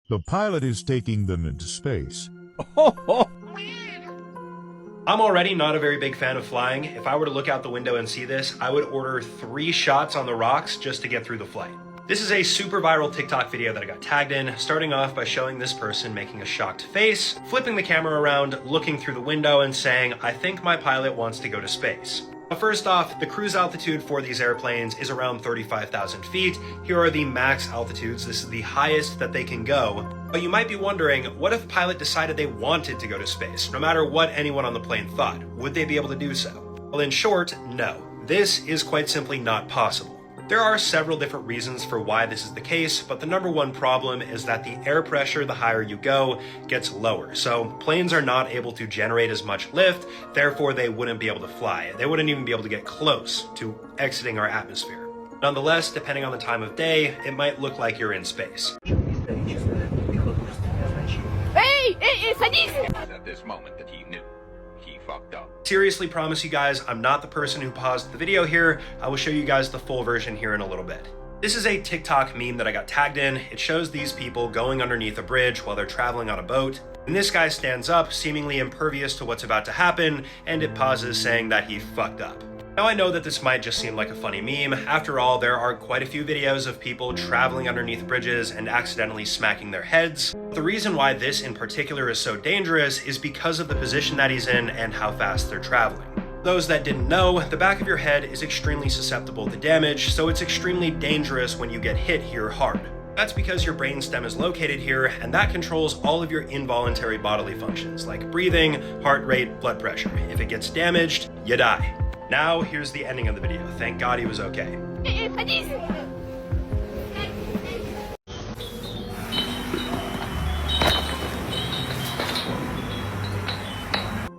The pilot is taking them into space. I'm already not a very big fan of flying. If I were to look out the window and see this, I would order 3 shots on the rocks just to get through the flight. This is a super viral TikTok video that I got tagged in, starting off by showing this person making a shocked face, flipping the camera around, looking through the window and saying, "I think my pilot wants to go to space." But first off, the cruise altitude for these airplanes is around 35,000 feet. Here are the max altitudes. This is the highest that they can go. But you might be wondering, what if pilot decided they wanted to go to space? No matter what anyone on the plane thought, would they be able to do so? Well, in short, no. This is quite simply not possible. There are several different reasons for why this is the case, but the number one problem is that the air pressure, the higher you go, gets lower. So planes are not able to generate as much lift, therefore they wouldn't be able to fly. They wouldn't even be able to get close to exiting our atmosphere. Nonetheless, depending on the time of day, it might look like you're in space. At this moment that he knew he fucked up. Seriously promise you guys, I'm not the person who paused the video here. I will show you guys the full version here in a little bit. This is a TikTok meme that I got tagged in. It shows these people going underneath a bridge while they're traveling on a boat. And this guy stands up, seemingly impervious to what's about to happen, and it pauses saying that he fucked up. Now I know that this might just seem like a funny meme. After all, there are quite a few videos of people traveling underneath bridges and accidentally smacking their heads. The reason why this in particular is so dangerous is because of the position that he's in and how fast they're traveling. Those that didn't know, the back of your head is extremely susceptible to damage, so it's extremely dangerous when you get hit here hard. That's because your brainstem is located here, and that controls all of your involuntary bodily functions, like breathing, heart rate, blood pressure. If it gets damaged, you die. Now, here's the ending of the video. Thank God he was okay.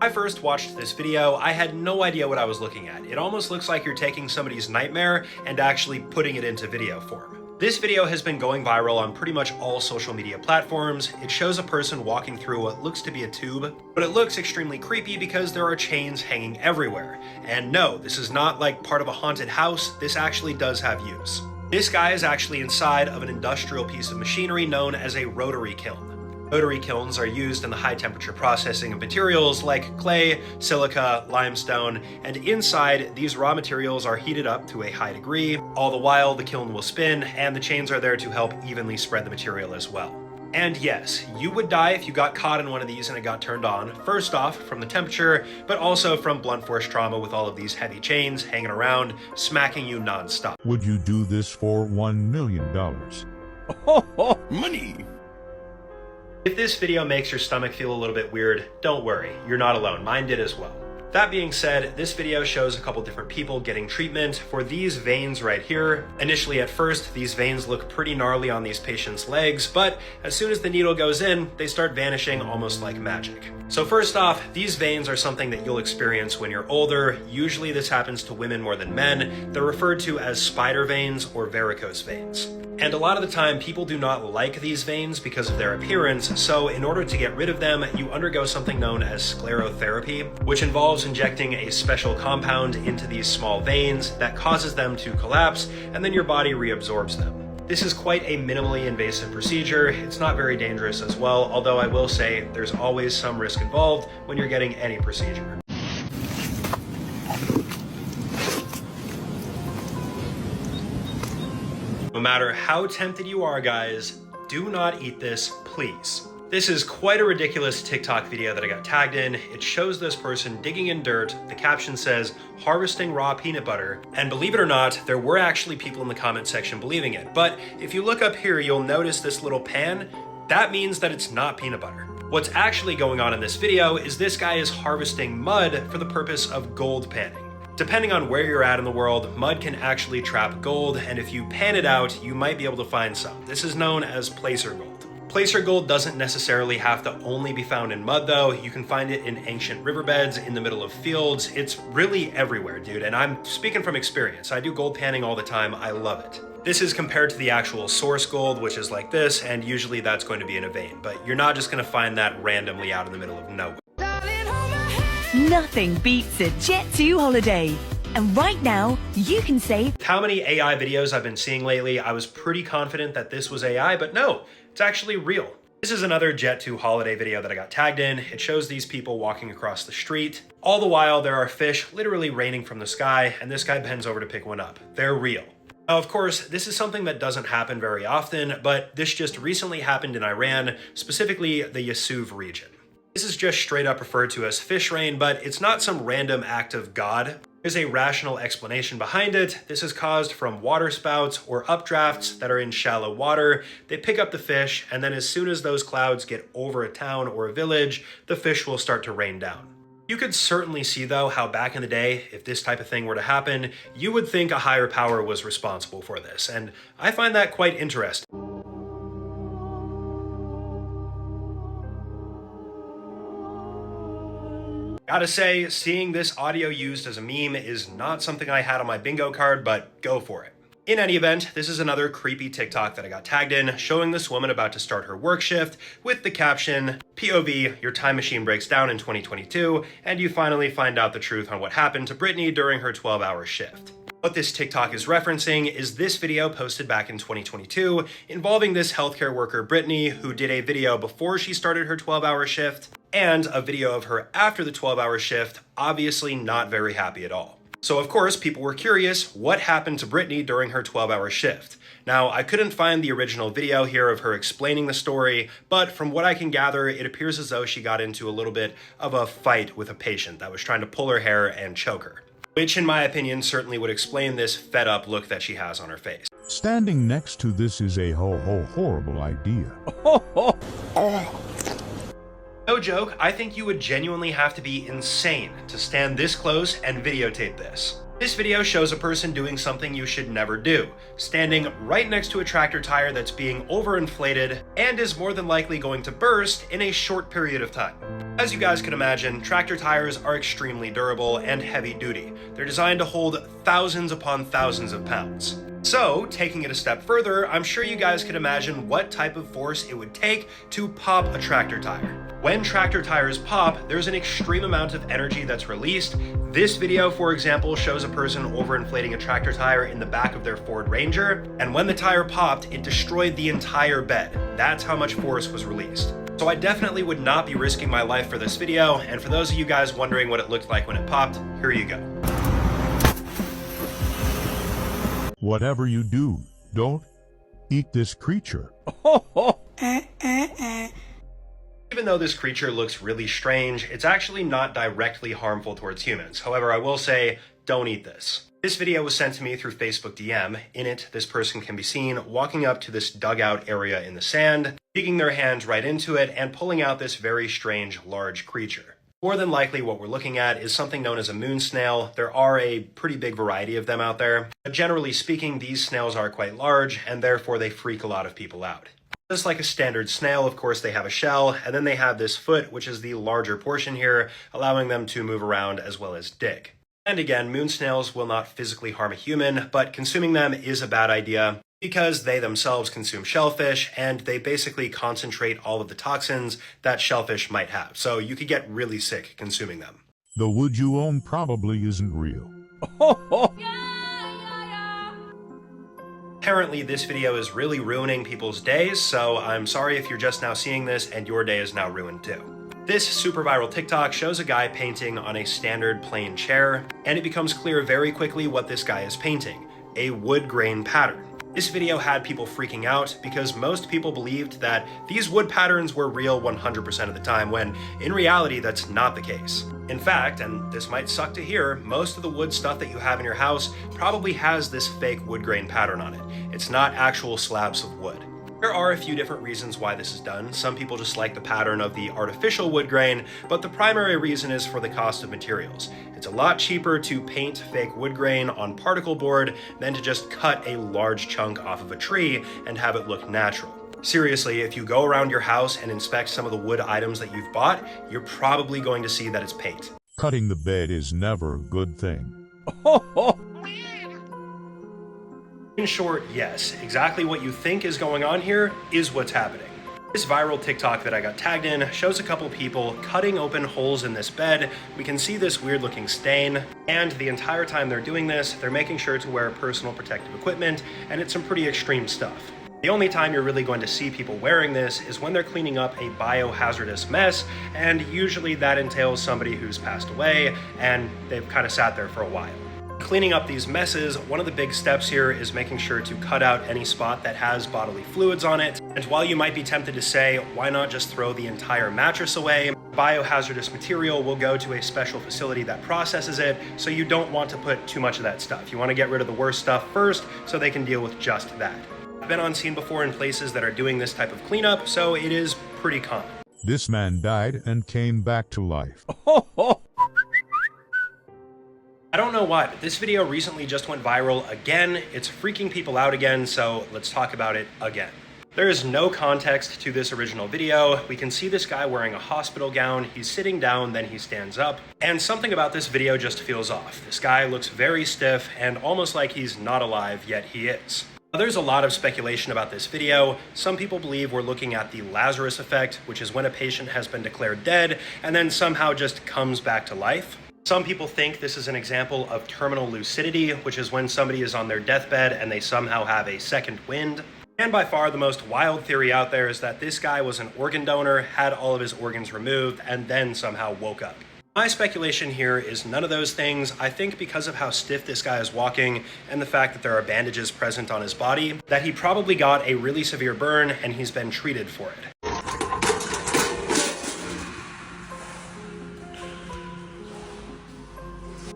I first watched this video, I had no idea what I was looking at. It almost looks like you're taking somebody's nightmare and actually putting it into video form. This video has been going viral on pretty much all social media platforms. It shows a person walking through what looks to be a tube, but it looks extremely creepy because there are chains hanging everywhere. And no, this is not like part of a haunted house. This actually does have use. This guy is actually inside of an industrial piece of machinery known as a rotary kiln. Rotary kilns are used in the high temperature processing of materials like clay, silica, limestone, and inside these raw materials are heated up to a high degree. All the while the kiln will spin and the chains are there to help evenly spread the material as well. And yes, you would die if you got caught in one of these and it got turned on. First off, from the temperature, but also from blunt force trauma with all of these heavy chains hanging around, smacking you non-stop. Would you do this for $1 million? Money! If this video makes your stomach feel a little bit weird, don't worry, you're not alone, mine did as well. That being said, this video shows a couple different people getting treatment for these veins right here. Initially at first, these veins look pretty gnarly on these patients' legs, but as soon as the needle goes in, they start vanishing almost like magic. So first off, these veins are something that you'll experience when you're older. Usually this happens to women more than men. They're referred to as spider veins or varicose veins. And a lot of the time, people do not like these veins because of their appearance, so in order to get rid of them, you undergo something known as sclerotherapy, which involves injecting a special compound into these small veins that causes them to collapse, and then your body reabsorbs them. This is quite a minimally invasive procedure. It's not very dangerous as well, although I will say there's always some risk involved when you're getting any procedure. No matter how tempted you are, guys, do not eat this, please. This is quite a ridiculous TikTok video that I got tagged in. It shows this person digging in dirt. The caption says, "Harvesting raw peanut butter." And believe it or not, there were actually people in the comment section believing it. But if you look up here, you'll notice this little pan. That means that it's not peanut butter. What's actually going on in this video is this guy is harvesting mud for the purpose of gold panning. Depending on where you're at in the world, mud can actually trap gold, and if you pan it out, you might be able to find some. This is known as placer gold. Placer gold doesn't necessarily have to only be found in mud though. You can find it in ancient riverbeds, in the middle of fields. It's really everywhere, dude, and I'm speaking from experience. I do gold panning all the time. I love it. This is compared to the actual source gold, which is like this, and usually that's going to be in a vein, but you're not just gonna find that randomly out in the middle of nowhere. Nothing beats a Jet2 holiday. And right now, you can save. How many AI videos I've been seeing lately, I was pretty confident that this was AI, but no, it's actually real. This is another Jet2 holiday video that I got tagged in. It shows these people walking across the street. All the while, there are fish literally raining from the sky, and this guy bends over to pick one up. They're real. Now, of course, this is something that doesn't happen very often, but this just recently happened in Iran, specifically the Yasuv region. This is just straight up referred to as fish rain, but it's not some random act of God. There's a rational explanation behind it. This is caused from water spouts or updrafts that are in shallow water. They pick up the fish, and then as soon as those clouds get over a town or a village, the fish will start to rain down. You could certainly see, though, how back in the day, if this type of thing were to happen, you would think a higher power was responsible for this, and I find that quite interesting. Gotta say, seeing this audio used as a meme is not something I had on my bingo card, but go for it. In any event, this is another creepy TikTok that I got tagged in, showing this woman about to start her work shift with the caption, POV, your time machine breaks down in 2022, and you finally find out the truth on what happened to Brittany during her 12-hour shift. What this TikTok is referencing is this video posted back in 2022 involving this healthcare worker Brittany, who did a video before she started her 12-hour shift and a video of her after the 12-hour shift, obviously not very happy at all. So of course, people were curious what happened to Brittany during her 12-hour shift. Now, I couldn't find the original video here of her explaining the story, but from what I can gather, it appears as though she got into a little bit of a fight with a patient that was trying to pull her hair and choke her, which in my opinion certainly would explain this fed up look that she has on her face. Standing next to this is a horrible idea. No joke, I think you would genuinely have to be insane to stand this close and videotape this. This video shows a person doing something you should never do, standing right next to a tractor tire that's being overinflated and is more than likely going to burst in a short period of time. As you guys can imagine, tractor tires are extremely durable and heavy duty. They're designed to hold thousands upon thousands of pounds. So, taking it a step further, I'm sure you guys could imagine what type of force it would take to pop a tractor tire. When tractor tires pop, there's an extreme amount of energy that's released. This video, for example, shows a person overinflating a tractor tire in the back of their Ford Ranger, and when the tire popped, it destroyed the entire bed. That's how much force was released. So I definitely would not be risking my life for this video, and for those of you guys wondering what it looked like when it popped, here you go. Whatever you do, don't eat this creature. Even though this creature looks really strange, it's actually not directly harmful towards humans. However, I will say, don't eat this. This video was sent to me through Facebook DM. In it, this person can be seen walking up to this dugout area in the sand, digging their hands right into it, and pulling out this very strange, large creature. More than likely, what we're looking at is something known as a moon snail. There are a pretty big variety of them out there, but generally speaking, these snails are quite large, and therefore they freak a lot of people out. Just like a standard snail, of course, they have a shell, and then they have this foot, which is the larger portion here, allowing them to move around as well as dig. And again, moon snails will not physically harm a human, but consuming them is a bad idea because they themselves consume shellfish, and they basically concentrate all of the toxins that shellfish might have. So you could get really sick consuming them. The wood you own probably isn't real. Apparently, this video is really ruining people's days, so I'm sorry if you're just now seeing this and your day is now ruined too. This super viral TikTok shows a guy painting on a standard plain chair, and it becomes clear very quickly what this guy is painting, a wood grain pattern. This video had people freaking out because most people believed that these wood patterns were real 100% of the time, when in reality that's not the case. In fact, and this might suck to hear, most of the wood stuff that you have in your house probably has this fake wood grain pattern on it. It's not actual slabs of wood. There are a few different reasons why this is done. Some people just like the pattern of the artificial wood grain, but the primary reason is for the cost of materials. It's a lot cheaper to paint fake wood grain on particle board than to just cut a large chunk off of a tree and have it look natural. Seriously, if you go around your house and inspect some of the wood items that you've bought, you're probably going to see that it's paint. Cutting the bed is never a good thing. In short, yes, exactly what you think is going on here is what's happening. This viral TikTok that I got tagged in shows a couple people cutting open holes in this bed. We can see this weird looking stain, and the entire time they're doing this, they're making sure to wear personal protective equipment, and it's some pretty extreme stuff. The only time you're really going to see people wearing this is when they're cleaning up a biohazardous mess, and usually that entails somebody who's passed away and they've kind of sat there for a while. Cleaning up these messes, one of the big steps here is making sure to cut out any spot that has bodily fluids on it. And while you might be tempted to say, why not just throw the entire mattress away? Biohazardous material will go to a special facility that processes it, so you don't want to put too much of that stuff. You want to get rid of the worst stuff first so they can deal with just that. I've been on scene before in places that are doing this type of cleanup, so it is pretty common. This man died and came back to life. I don't know why, but this video recently just went viral again. It's freaking people out again, so let's talk about it again. There is no context to this original video. We can see this guy wearing a hospital gown. He's sitting down, then he stands up. And something about this video just feels off. This guy looks very stiff and almost like he's not alive, yet he is. There's a lot of speculation about this video. Some people believe we're looking at the Lazarus effect, which is when a patient has been declared dead and then somehow just comes back to life. Some people think this is an example of terminal lucidity, which is when somebody is on their deathbed and they somehow have a second wind. And by far the most wild theory out there is that this guy was an organ donor, had all of his organs removed, and then somehow woke up. My speculation here is none of those things. I think because of how stiff this guy is walking and the fact that there are bandages present on his body, that he probably got a really severe burn and he's been treated for it.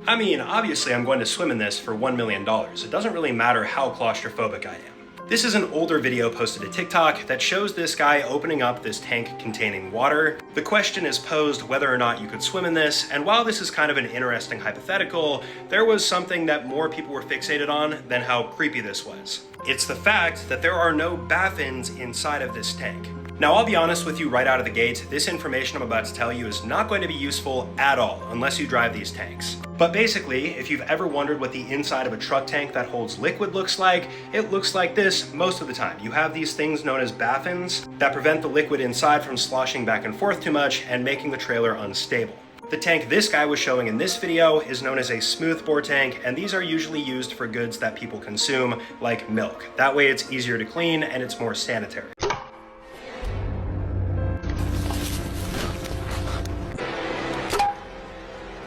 I mean, obviously I'm going to swim in this for $1 million. It doesn't really matter how claustrophobic I am. This is an older video posted to TikTok that shows this guy opening up this tank containing water. The question is posed whether or not you could swim in this, and while this is kind of an interesting hypothetical, there was something that more people were fixated on than how creepy this was. It's the fact that there are no baffins inside of this tank. Now, I'll be honest with you right out of the gate, this information I'm about to tell you is not going to be useful at all unless you drive these tanks. But basically, if you've ever wondered what the inside of a truck tank that holds liquid looks like, it looks like this most of the time. You have these things known as baffins that prevent the liquid inside from sloshing back and forth too much and making the trailer unstable. The tank this guy was showing in this video is known as a smoothbore tank, and these are usually used for goods that people consume, like milk. That way it's easier to clean and it's more sanitary.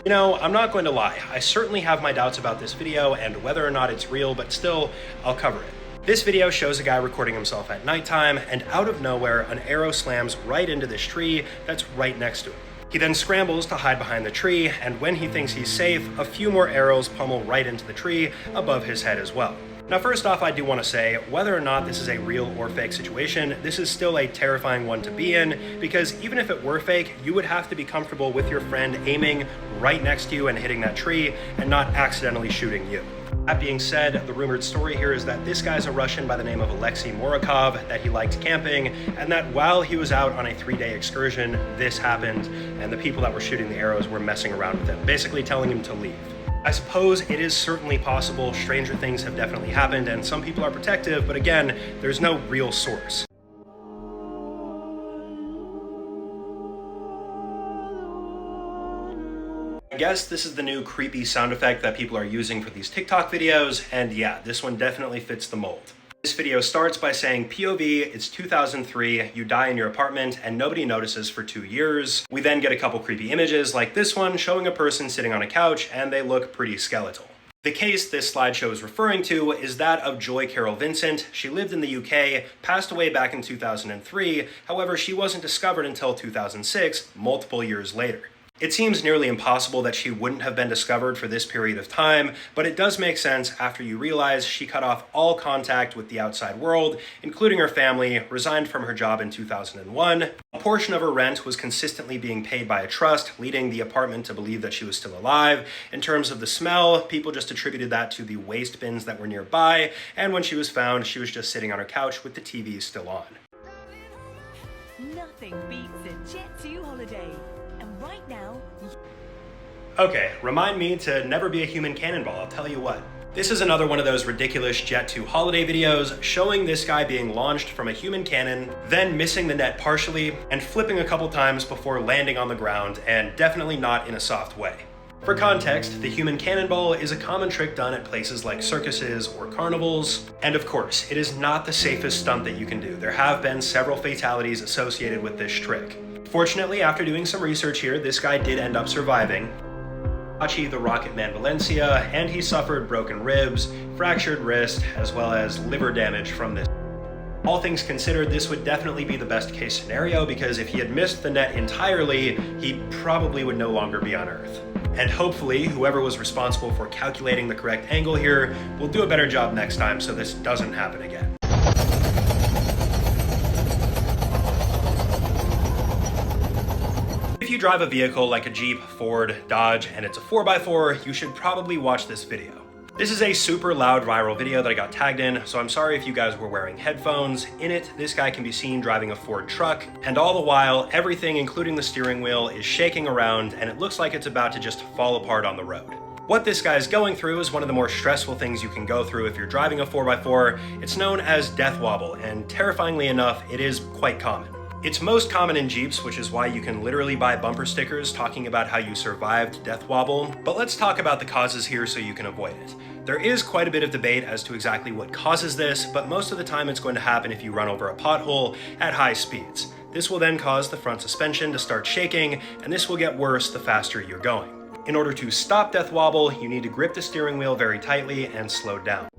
You know, I'm not going to lie, I certainly have my doubts about this video and whether or not it's real, but still, I'll cover it. This video shows a guy recording himself at nighttime, and out of nowhere, an arrow slams right into this tree that's right next to him. He then scrambles to hide behind the tree, and when he thinks he's safe, a few more arrows pummel right into the tree above his head as well. Now, first off, I do want to say, whether or not this is a real or fake situation, this is still a terrifying one to be in, because even if it were fake, you would have to be comfortable with your friend aiming right next to you and hitting that tree and not accidentally shooting you. That being said, the rumored story here is that this guy's a Russian by the name of Alexei Morokov, that he liked camping, and that while he was out on a 3-day excursion, this happened, and the people that were shooting the arrows were messing around with him, basically telling him to leave. I suppose it is certainly possible. Stranger things have definitely happened, and some people are protective, but again, there's no real source. I guess this is the new creepy sound effect that people are using for these TikTok videos, and yeah, this one definitely fits the mold. This video starts by saying POV, it's 2003, you die in your apartment and nobody notices for 2 years. We then get a couple creepy images like this one showing a person sitting on a couch and they look pretty skeletal. The case this slideshow is referring to is that of Joy Carol Vincent. She lived in the UK, passed away back in 2003, however she wasn't discovered until 2006, multiple years later. It seems nearly impossible that she wouldn't have been discovered for this period of time, but it does make sense after you realize she cut off all contact with the outside world, including her family, resigned from her job in 2001. A portion of her rent was consistently being paid by a trust, leading the apartment to believe that she was still alive. In terms of the smell, people just attributed that to the waste bins that were nearby, and when she was found, she was just sitting on her couch with the TV still on. Nothing beats a Jet 2 holiday. And right now... Okay, remind me to never be a human cannonball, I'll tell you what. This is another one of those ridiculous Jet 2 holiday videos showing this guy being launched from a human cannon, then missing the net partially, and flipping a couple times before landing on the ground, and definitely not in a soft way. For context, the human cannonball is a common trick done at places like circuses or carnivals. And of course, it is not the safest stunt that you can do. There have been several fatalities associated with this trick. Fortunately, after doing some research here, this guy did end up surviving. The Rocket Man Valencia, and he suffered broken ribs, fractured wrist, as well as liver damage from this. All things considered, this would definitely be the best case scenario because if he had missed the net entirely, he probably would no longer be on Earth. And hopefully, whoever was responsible for calculating the correct angle here will do a better job next time so this doesn't happen again. If you drive a vehicle like a Jeep, Ford, Dodge, and it's a 4x4, you should probably watch this video. This is a super loud viral video that I got tagged in, so I'm sorry if you guys were wearing headphones. In it, this guy can be seen driving a Ford truck, and all the while, everything, including the steering wheel, is shaking around, and it looks like it's about to just fall apart on the road. What this guy is going through is one of the more stressful things you can go through if you're driving a 4x4. It's known as death wobble, and terrifyingly enough, it is quite common. It's most common in Jeeps, which is why you can literally buy bumper stickers talking about how you survived death wobble. But let's talk about the causes here so you can avoid it. There is quite a bit of debate as to exactly what causes this, but most of the time it's going to happen if you run over a pothole at high speeds. This will then cause the front suspension to start shaking, and this will get worse the faster you're going. In order to stop death wobble, you need to grip the steering wheel very tightly and slow down.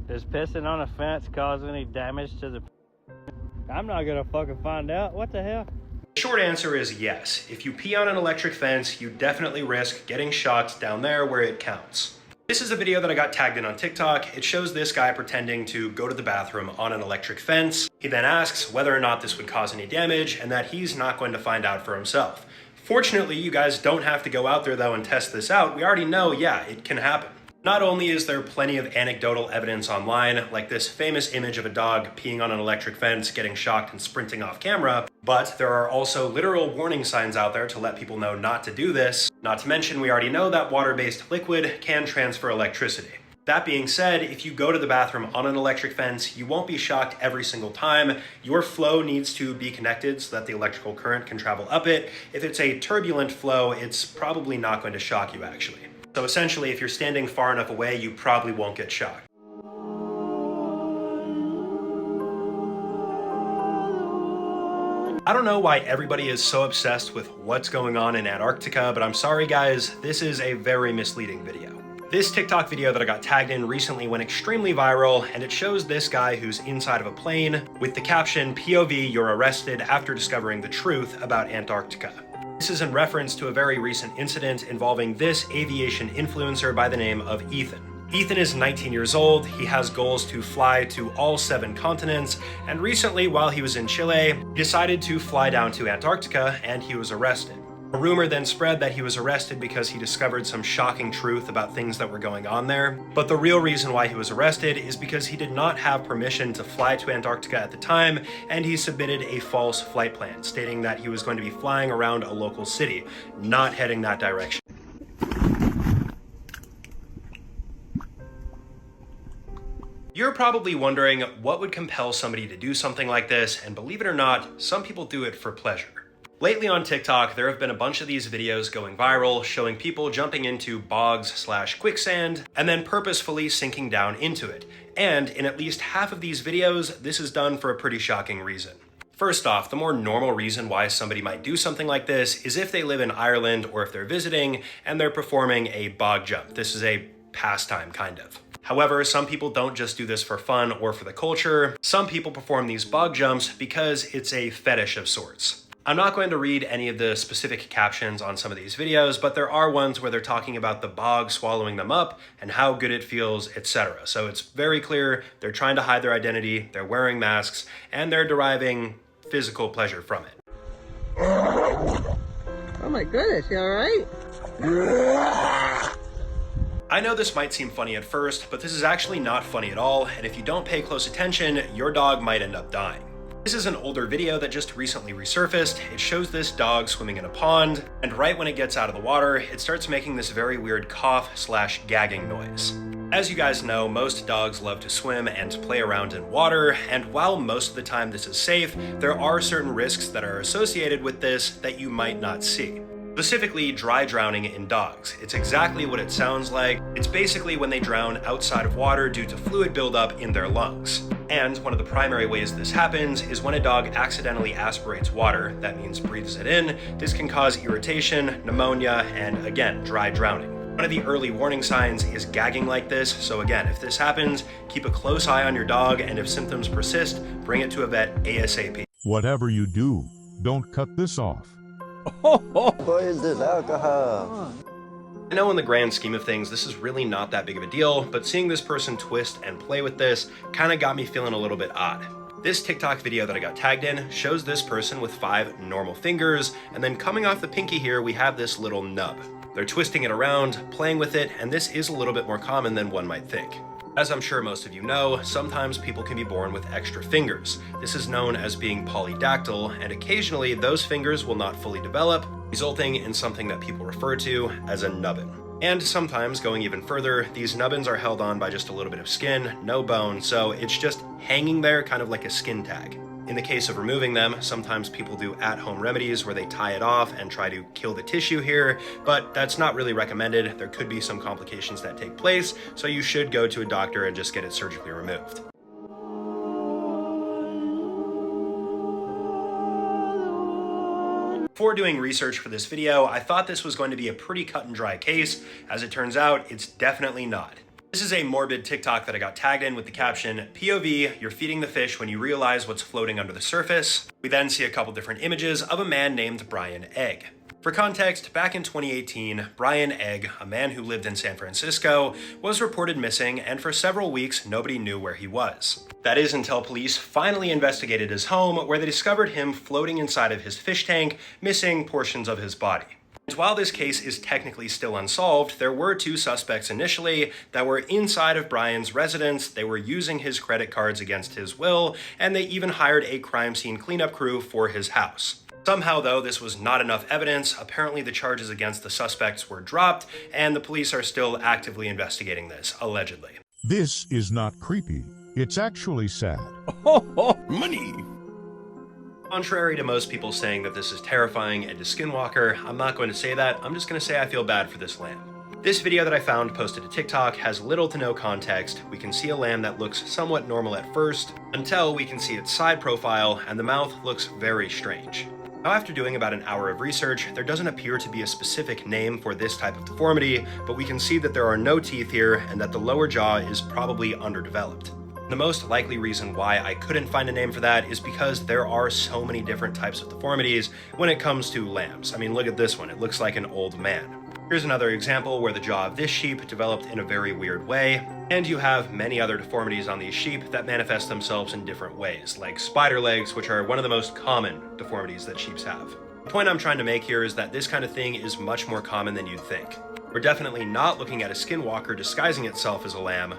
Does pissing on a fence cause any damage to the... I'm not gonna fucking find out. What the hell? The short answer is yes. If you pee on an electric fence, you definitely risk getting shot down there where it counts. This is a video that I got tagged in on TikTok. It shows this guy pretending to go to the bathroom on an electric fence. He then asks whether or not this would cause any damage and that he's not going to find out for himself. Fortunately, you guys don't have to go out there though and test this out. We already know, yeah, it can happen. Not only is there plenty of anecdotal evidence online, like this famous image of a dog peeing on an electric fence, getting shocked and sprinting off camera, but there are also literal warning signs out there to let people know not to do this. Not to mention, we already know that water-based liquid can transfer electricity. That being said, if you go to the bathroom on an electric fence, you won't be shocked every single time. Your flow needs to be connected so that the electrical current can travel up it. If it's a turbulent flow, it's probably not going to shock you actually. So essentially, if you're standing far enough away, you probably won't get shocked. I don't know why everybody is so obsessed with what's going on in Antarctica, but I'm sorry guys, this is a very misleading video. This TikTok video that I got tagged in recently went extremely viral, and it shows this guy who's inside of a plane with the caption, "POV, you're arrested after discovering the truth about Antarctica." This is in reference to a very recent incident involving this aviation influencer by the name of Ethan. Ethan is 19 years old, he has goals to fly to all 7 continents, and recently while he was in Chile, he decided to fly down to Antarctica and he was arrested. A rumor then spread that he was arrested because he discovered some shocking truth about things that were going on there. But the real reason why he was arrested is because he did not have permission to fly to Antarctica at the time, and he submitted a false flight plan, stating that he was going to be flying around a local city, not heading that direction. You're probably wondering what would compel somebody to do something like this, and believe it or not, some people do it for pleasure. Lately on TikTok, there have been a bunch of these videos going viral showing people jumping into bogs/quicksand and then purposefully sinking down into it. And in at least half of these videos, this is done for a pretty shocking reason. First off, the more normal reason why somebody might do something like this is if they live in Ireland or if they're visiting and they're performing a bog jump. This is a pastime, kind of. However, some people don't just do this for fun or for the culture. Some people perform these bog jumps because it's a fetish of sorts. I'm not going to read any of the specific captions on some of these videos, but there are ones where they're talking about the bog swallowing them up and how good it feels, etc. So it's very clear they're trying to hide their identity, they're wearing masks, and they're deriving physical pleasure from it. Oh my goodness, you alright? I know this might seem funny at first, but this is actually not funny at all, and if you don't pay close attention, your dog might end up dying. This is an older video that just recently resurfaced. It shows this dog swimming in a pond, and right when it gets out of the water, it starts making this very weird cough/gagging noise. As you guys know, most dogs love to swim and to play around in water, and while most of the time this is safe, there are certain risks that are associated with this that you might not see. specifically dry drowning in dogs. It's exactly what it sounds like. It's basically when they drown outside of water due to fluid buildup in their lungs. And one of the primary ways this happens is when a dog accidentally aspirates water, that means breathes it in. This can cause irritation, pneumonia, and again, dry drowning. One of the early warning signs is gagging like this, so again, if this happens, keep a close eye on your dog, and if symptoms persist, bring it to a vet ASAP. Whatever you do, don't cut this off. What is this alcohol? I know in the grand scheme of things, this is really not that big of a deal, but seeing this person twist and play with this kind of got me feeling a little bit odd. This TikTok video that I got tagged in shows this person with 5 normal fingers, and then coming off the pinky here, we have this little nub. They're twisting it around, playing with it, and this is a little bit more common than one might think. As I'm sure most of you know, sometimes people can be born with extra fingers. This is known as being polydactyl, and occasionally those fingers will not fully develop, resulting in something that people refer to as a nubbin. And sometimes, going even further, these nubbins are held on by just a little bit of skin, no bone, so it's just hanging there kind of like a skin tag. In the case of removing them, sometimes people do at-home remedies where they tie it off and try to kill the tissue here, but that's not really recommended. There could be some complications that take place, so you should go to a doctor and just get it surgically removed. Before doing research for this video, I thought this was going to be a pretty cut and dry case. As it turns out, it's definitely not. This is a morbid TikTok that I got tagged in with the caption, POV, you're feeding the fish when you realize what's floating under the surface. We then see a couple different images of a man named Brian Egg. For context, back in 2018, Brian Egg, a man who lived in San Francisco, was reported missing, and for several weeks, nobody knew where he was. That is until police finally investigated his home, where they discovered him floating inside of his fish tank, missing portions of his body. And while this case is technically still unsolved, there were 2 suspects initially that were inside of Brian's residence. They were using his credit cards against his will, and they even hired a crime scene cleanup crew for his house. Somehow, though, this was not enough evidence. Apparently, the charges against the suspects were dropped, and the police are still actively investigating this, allegedly. This is not creepy. It's actually sad. Money! Contrary to most people saying that this is terrifying and a skinwalker, I'm not going to say that. I'm just going to say I feel bad for this lamb. This video that I found posted to TikTok has little to no context. We can see a lamb that looks somewhat normal at first, until we can see its side profile, and the mouth looks very strange. Now, after doing about an hour of research, there doesn't appear to be a specific name for this type of deformity, but we can see that there are no teeth here and that the lower jaw is probably underdeveloped. The most likely reason why I couldn't find a name for that is because there are so many different types of deformities when it comes to lambs. I mean, look at this one. It looks like an old man. Here's another example where the jaw of this sheep developed in a very weird way, and you have many other deformities on these sheep that manifest themselves in different ways, like spider legs, which are one of the most common deformities that sheep have. The point I'm trying to make here is that this kind of thing is much more common than you'd think. We're definitely not looking at a skinwalker disguising itself as a lamb.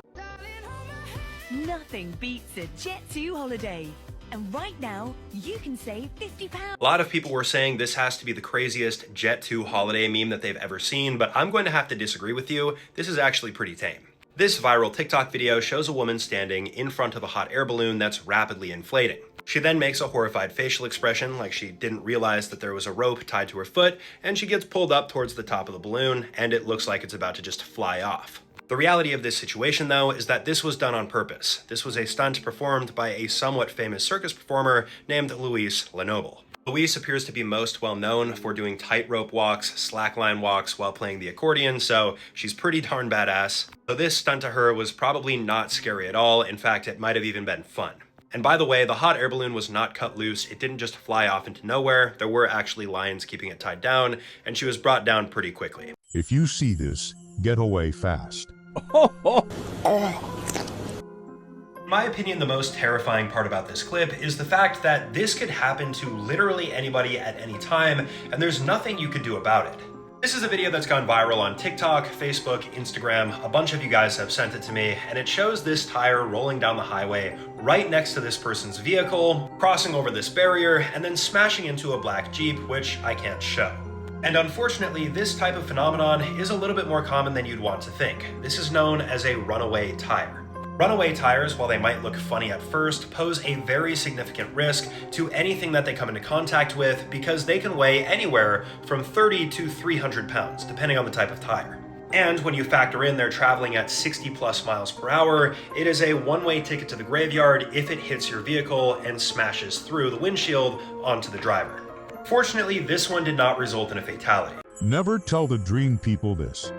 Nothing beats a Jet 2 holiday. And right now, you can save £50. A lot of people were saying this has to be the craziest Jet 2 holiday meme that they've ever seen, but I'm going to have to disagree with you. This is actually pretty tame. This viral TikTok video shows a woman standing in front of a hot air balloon that's rapidly inflating. She then makes a horrified facial expression like she didn't realize that there was a rope tied to her foot, and she gets pulled up towards the top of the balloon, and it looks like it's about to just fly off. The reality of this situation, though, is that this was done on purpose. This was a stunt performed by a somewhat famous circus performer named Luis Lenoble. Luis appears to be most well known for doing tightrope walks, slackline walks while playing the accordion, so she's pretty darn badass. So this stunt to her was probably not scary at all. In fact, it might have even been fun. And by the way, the hot air balloon was not cut loose. It didn't just fly off into nowhere. There were actually lines keeping it tied down, and she was brought down pretty quickly. If you see this, get away fast. In my opinion, the most terrifying part about this clip is the fact that this could happen to literally anybody at any time, and there's nothing you could do about it. This is a video that's gone viral on TikTok, Facebook, Instagram. A bunch of you guys have sent it to me, and it shows this tire rolling down the highway right next to this person's vehicle, crossing over this barrier, and then smashing into a black Jeep, which I can't show. And unfortunately, this type of phenomenon is a little bit more common than you'd want to think. This is known as a runaway tire. Runaway tires, while they might look funny at first, pose a very significant risk to anything that they come into contact with because they can weigh anywhere from 30 to 300 pounds, depending on the type of tire. And when you factor in they're traveling at 60 plus miles per hour, it is a one-way ticket to the graveyard if it hits your vehicle and smashes through the windshield onto the driver. Fortunately, this one did not result in a fatality. Never tell the dream people this.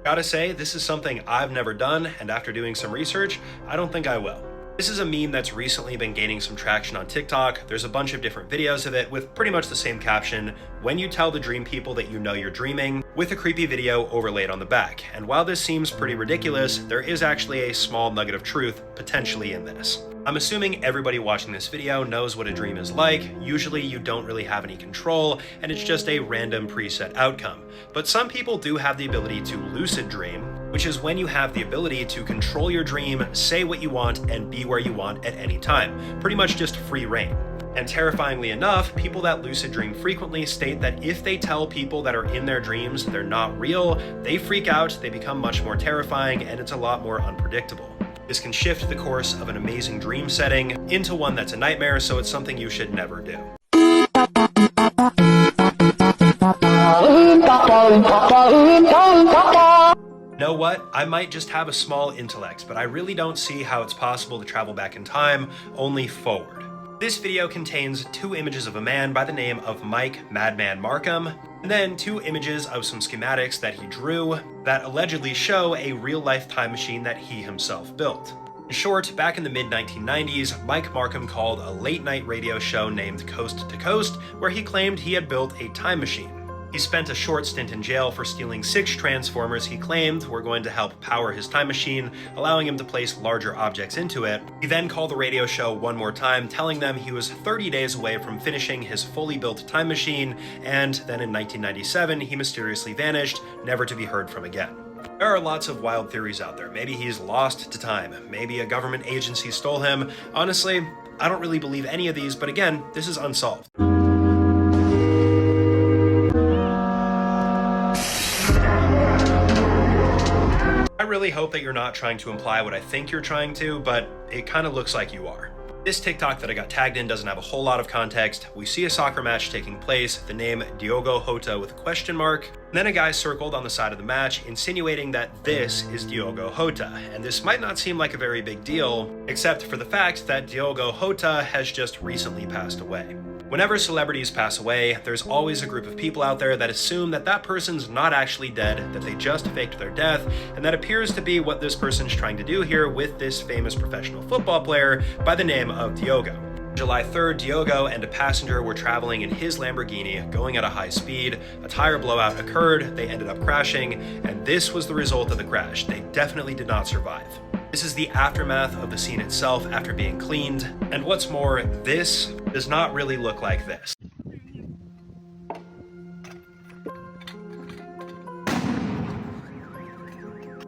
Gotta say, this is something I've never done, and after doing some research, I don't think I will. This is a meme that's recently been gaining some traction on TikTok. There's a bunch of different videos of it with pretty much the same caption, "When you tell the dream people that you know you're dreaming," with a creepy video overlaid on the back. And while this seems pretty ridiculous, there is actually a small nugget of truth potentially in this. I'm assuming everybody watching this video knows what a dream is like. Usually you don't really have any control, and it's just a random preset outcome. But some people do have the ability to lucid dream, which is when you have the ability to control your dream, say what you want, and be where you want at any time. Pretty much just free reign. And terrifyingly enough, people that lucid dream frequently state that if they tell people that are in their dreams they're not real, they freak out, they become much more terrifying, and it's a lot more unpredictable. This can shift the course of an amazing dream setting into one that's a nightmare, so it's something you should never do. Know what? I might just have a small intellect, but I really don't see how it's possible to travel back in time, only forward. This video contains 2 images of a man by the name of Mike Madman Markham, and then 2 images of some schematics that he drew that allegedly show a real-life time machine that he himself built. In short, back in the mid-1990s, Mike Markham called a late-night radio show named Coast to Coast, where he claimed he had built a time machine. He spent a short stint in jail for stealing 6 transformers he claimed were going to help power his time machine, allowing him to place larger objects into it. He then called the radio show one more time, telling them he was 30 days away from finishing his fully built time machine, and then in 1997, he mysteriously vanished, never to be heard from again. There are lots of wild theories out there. Maybe he's lost to time. Maybe a government agency stole him. Honestly, I don't really believe any of these, but again, this is unsolved. I really hope that you're not trying to imply what I think you're trying to, but it kind of looks like you are. This TikTok that I got tagged in doesn't have a whole lot of context. We see a soccer match taking place, the name Diogo Jota with a question mark, and then a guy circled on the side of the match insinuating that this is Diogo Jota. And this might not seem like a very big deal, except for the fact that Diogo Jota has just recently passed away. Whenever celebrities pass away, there's always a group of people out there that assume that that person's not actually dead, that they just faked their death, and that appears to be what this person's trying to do here with this famous professional football player by the name of Diogo. July 3rd, Diogo and a passenger were traveling in his Lamborghini, going at a high speed. A tire blowout occurred, they ended up crashing, and this was the result of the crash. They definitely did not survive. This is the aftermath of the scene itself after being cleaned, and what's more, this does not really look like this.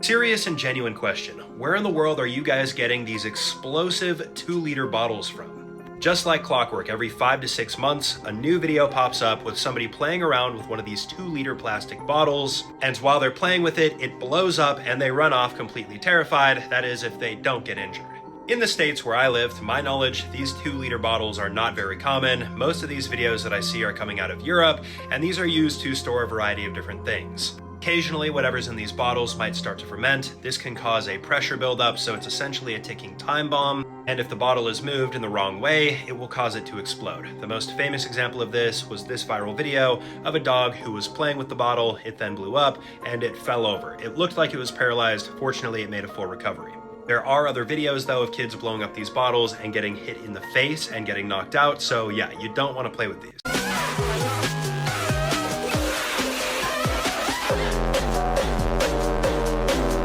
Serious and genuine question, where in the world are you guys getting these explosive 2-liter bottles from? Just like clockwork, every 5 to 6 months, a new video pops up with somebody playing around with one of these 2-liter plastic bottles, and while they're playing with it, it blows up and they run off completely terrified, that is if they don't get injured. In the States where I live, to my knowledge, these 2-liter bottles are not very common. Most of these videos that I see are coming out of Europe, and these are used to store a variety of different things. Occasionally, whatever's in these bottles might start to ferment. This can cause a pressure buildup, so it's essentially a ticking time bomb. And if the bottle is moved in the wrong way, it will cause it to explode. The most famous example of this was this viral video of a dog who was playing with the bottle. It then blew up and it fell over. It looked like it was paralyzed. Fortunately, it made a full recovery. There are other videos though of kids blowing up these bottles and getting hit in the face and getting knocked out. So yeah, you don't want to play with these.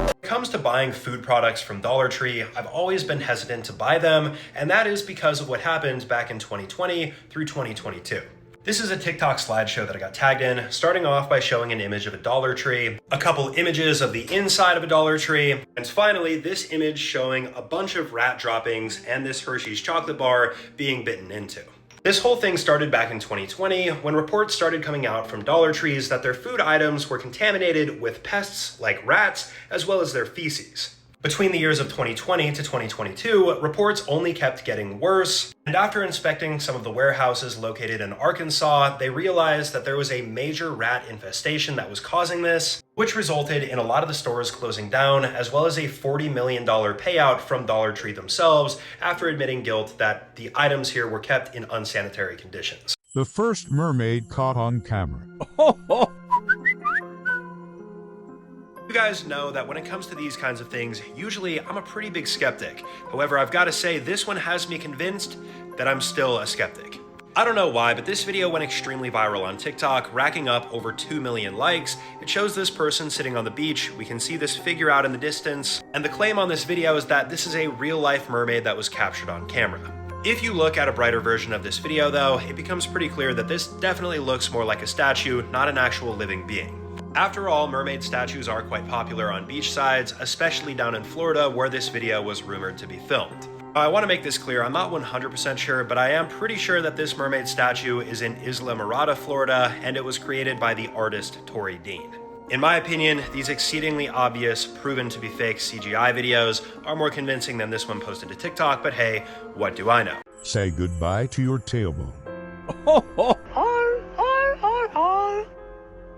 When it comes to buying food products from Dollar Tree, I've always been hesitant to buy them, and that is because of what happened back in 2020 through 2022. This is a TikTok slideshow that I got tagged in, starting off by showing an image of a Dollar Tree, a couple images of the inside of a Dollar Tree, and finally this image showing a bunch of rat droppings and this Hershey's chocolate bar being bitten into. This whole thing started back in 2020 when reports started coming out from Dollar Trees that their food items were contaminated with pests like rats, as well as their feces. Between the years of 2020 to 2022, reports only kept getting worse, and after inspecting some of the warehouses located in Arkansas, they realized that there was a major rat infestation that was causing this, which resulted in a lot of the stores closing down, as well as a $40 million payout from Dollar Tree themselves after admitting guilt that the items here were kept in unsanitary conditions. The first mermaid caught on camera. You guys know that when it comes to these kinds of things, usually I'm a pretty big skeptic. However, I've got to say this one has me convinced that I'm still a skeptic. I don't know why, but this video went extremely viral on TikTok, racking up over 2 million likes. It shows this person sitting on the beach. We can see this figure out in the distance. And the claim on this video is that this is a real-life mermaid that was captured on camera. If you look at a brighter version of this video though, it becomes pretty clear that this definitely looks more like a statue, not an actual living being. After all, mermaid statues are quite popular on beach sides, especially down in Florida where this video was rumored to be filmed. I want to make this clear, I'm not 100% sure, but I am pretty sure that this mermaid statue is in Isla Mirada, Florida, and it was created by the artist Tori Dean. In my opinion, these exceedingly obvious, proven to be fake CGI videos are more convincing than this one posted to TikTok, but hey, what do I know? Say goodbye to your tailbone.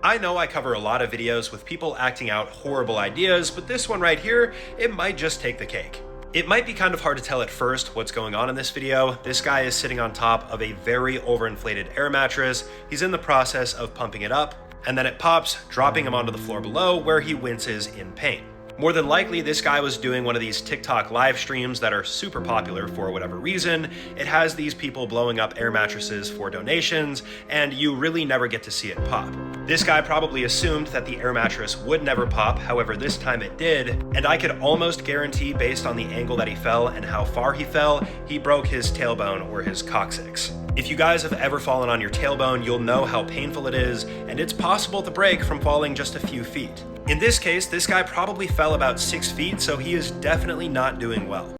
I know I cover a lot of videos with people acting out horrible ideas, but this one right here, it might just take the cake. It might be kind of hard to tell at first what's going on in this video. This guy is sitting on top of a very overinflated air mattress. He's in the process of pumping it up, and then it pops, dropping him onto the floor below where he winces in pain. More than likely, this guy was doing one of these TikTok live streams that are super popular for whatever reason. It has these people blowing up air mattresses for donations, and you really never get to see it pop. This guy probably assumed that the air mattress would never pop, however this time it did, and I could almost guarantee based on the angle that he fell and how far he fell, he broke his tailbone or his coccyx. If you guys have ever fallen on your tailbone, you'll know how painful it is, and it's possible to break from falling just a few feet. In this case, this guy probably fell about 6 feet, so he is definitely not doing well.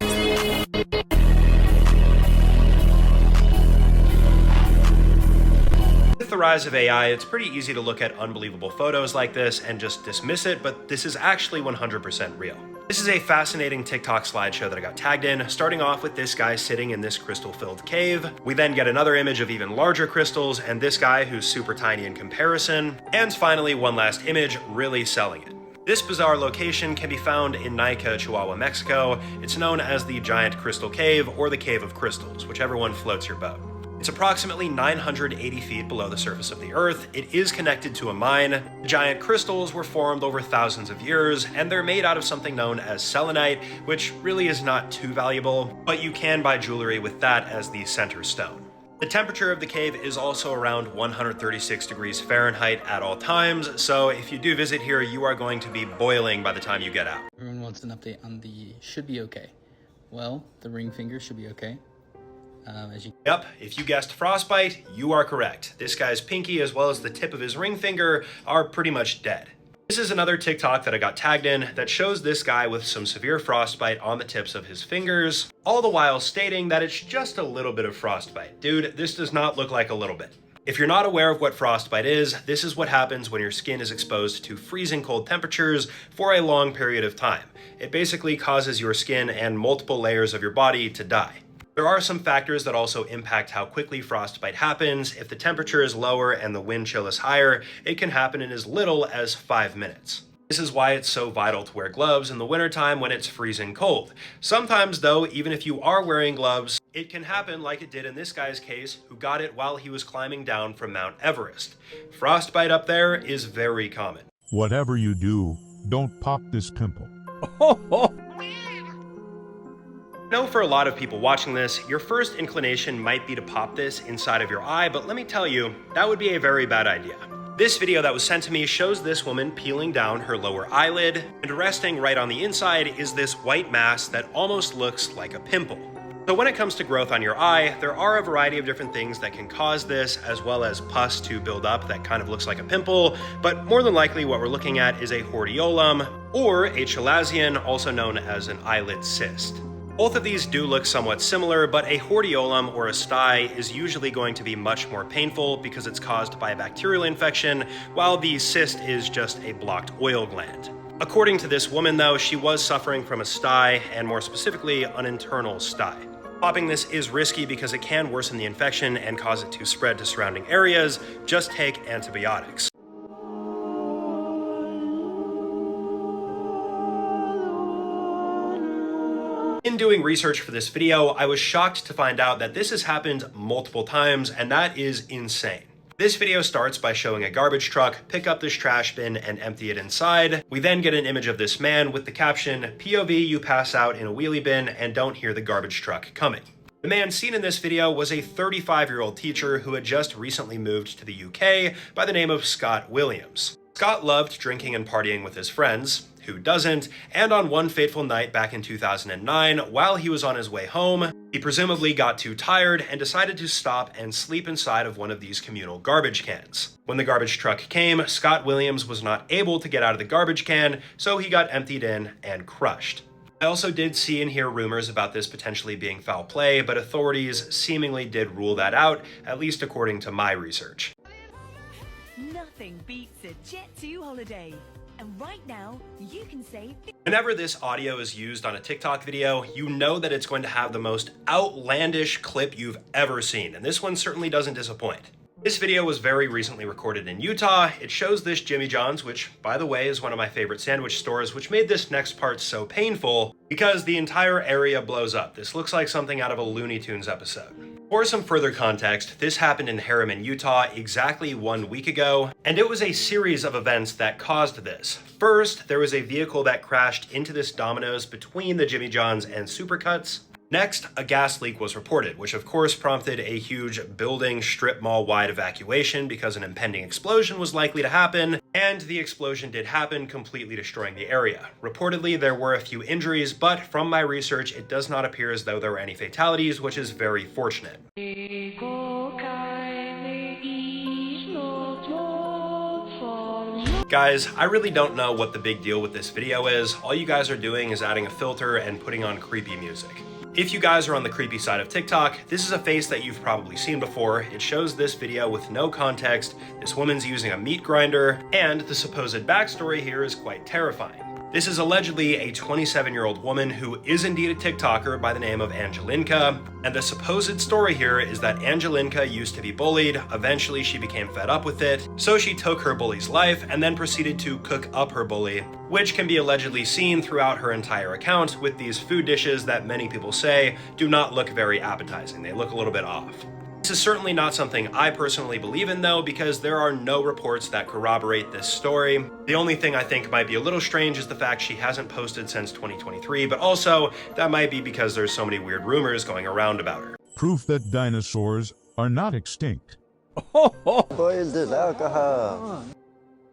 With the rise of AI, it's pretty easy to look at unbelievable photos like this and just dismiss it, but this is actually 100% real. This is a fascinating TikTok slideshow that I got tagged in, starting off with this guy sitting in this crystal-filled cave. We then get another image of even larger crystals and this guy who's super tiny in comparison. And finally, one last image really selling it. This bizarre location can be found in Naica, Chihuahua, Mexico. It's known as the Giant Crystal Cave or the Cave of Crystals, whichever one floats your boat. It's approximately 980 feet below the surface of the earth. It is connected to a mine. The giant crystals were formed over thousands of years, and they're made out of something known as selenite, which really is not too valuable, but you can buy jewelry with that as the center stone. The temperature of the cave is also around 136 degrees Fahrenheit at all times, so if you do visit here, you are going to be boiling by the time you get out. Everyone wants an update on the should be okay. Well, the ring finger should be okay. Yep, if you guessed frostbite, you are correct. This guy's pinky as well as the tip of his ring finger are pretty much dead. This is another TikTok that I got tagged in that shows this guy with some severe frostbite on the tips of his fingers, all the while stating that it's just a little bit of frostbite. Dude, this does not look like a little bit. If you're not aware of what frostbite is, this is what happens when your skin is exposed to freezing cold temperatures for a long period of time. It basically causes your skin and multiple layers of your body to die. There are some factors that also impact how quickly frostbite happens. If the temperature is lower and the wind chill is higher, it can happen in as little as 5 minutes. This is why it's so vital to wear gloves in the wintertime when it's freezing cold. Sometimes though, even if you are wearing gloves, it can happen like it did in this guy's case, who got it while he was climbing down from Mount Everest. Frostbite up there is very common. Whatever you do, don't pop this pimple. I know for a lot of people watching this, your first inclination might be to pop this inside of your eye, but let me tell you, that would be a very bad idea. This video that was sent to me shows this woman peeling down her lower eyelid, and resting right on the inside is this white mass that almost looks like a pimple. So when it comes to growth on your eye, there are a variety of different things that can cause this, as well as pus to build up that kind of looks like a pimple, but more than likely what we're looking at is a hordeolum, or a chalazion, also known as an eyelid cyst. Both of these do look somewhat similar, but a hordeolum or a sty is usually going to be much more painful because it's caused by a bacterial infection, while the cyst is just a blocked oil gland. According to this woman though, she was suffering from a sty, and more specifically, an internal sty. Popping this is risky because it can worsen the infection and cause it to spread to surrounding areas. Just take antibiotics. In doing research for this video, I was shocked to find out that this has happened multiple times, and that is insane. This video starts by showing a garbage truck pick up this trash bin and empty it inside. We then get an image of this man with the caption, "POV, you pass out in a wheelie bin and don't hear the garbage truck coming." The man seen in this video was a 35-year-old teacher who had just recently moved to the UK by the name of Scott Williams. Scott loved drinking and partying with his friends. Who doesn't? And on one fateful night back in 2009, while he was on his way home, he presumably got too tired and decided to stop and sleep inside of one of these communal garbage cans. When the garbage truck came, Scott Williams was not able to get out of the garbage can, so he got emptied in and crushed. I also did see and hear rumors about this potentially being foul play, but authorities seemingly did rule that out, at least according to my research. Nothing beats a Jet2 holiday. And right now, you can save... Whenever this audio is used on a TikTok video, you know that it's going to have the most outlandish clip you've ever seen, and this one certainly doesn't disappoint. This video was very recently recorded in Utah. It shows this Jimmy John's, which, by the way, is one of my favorite sandwich stores, which made this next part so painful because the entire area blows up. This looks like something out of a Looney Tunes episode. For some further context, this happened in Harriman, Utah exactly 1 week ago, and it was a series of events that caused this. First, there was a vehicle that crashed into this Domino's between the Jimmy John's and Supercuts. Next, a gas leak was reported, which of course prompted a huge building strip mall-wide evacuation because an impending explosion was likely to happen, and the explosion did happen, completely destroying the area. Reportedly, there were a few injuries, but from my research, it does not appear as though there were any fatalities, which is very fortunate. Guys, I really don't know what the big deal with this video is. All you guys are doing is adding a filter and putting on creepy music. If you guys are on the creepy side of TikTok, this is a face that you've probably seen before. It shows this video with no context. This woman's using a meat grinder, and the supposed backstory here is quite terrifying. This is allegedly a 27-year-old woman who is indeed a TikToker by the name of Angelinka, and the supposed story here is that Angelinka used to be bullied, eventually she became fed up with it, so she took her bully's life and then proceeded to cook up her bully, which can be allegedly seen throughout her entire account with these food dishes that many people say do not look very appetizing. They look a little bit off. This is certainly not something I personally believe in though, because there are no reports that corroborate this story. The only thing I think might be a little strange is the fact she hasn't posted since 2023, but also that might be because there's so many weird rumors going around about her. Proof that dinosaurs are not extinct. Poisoned alcohol.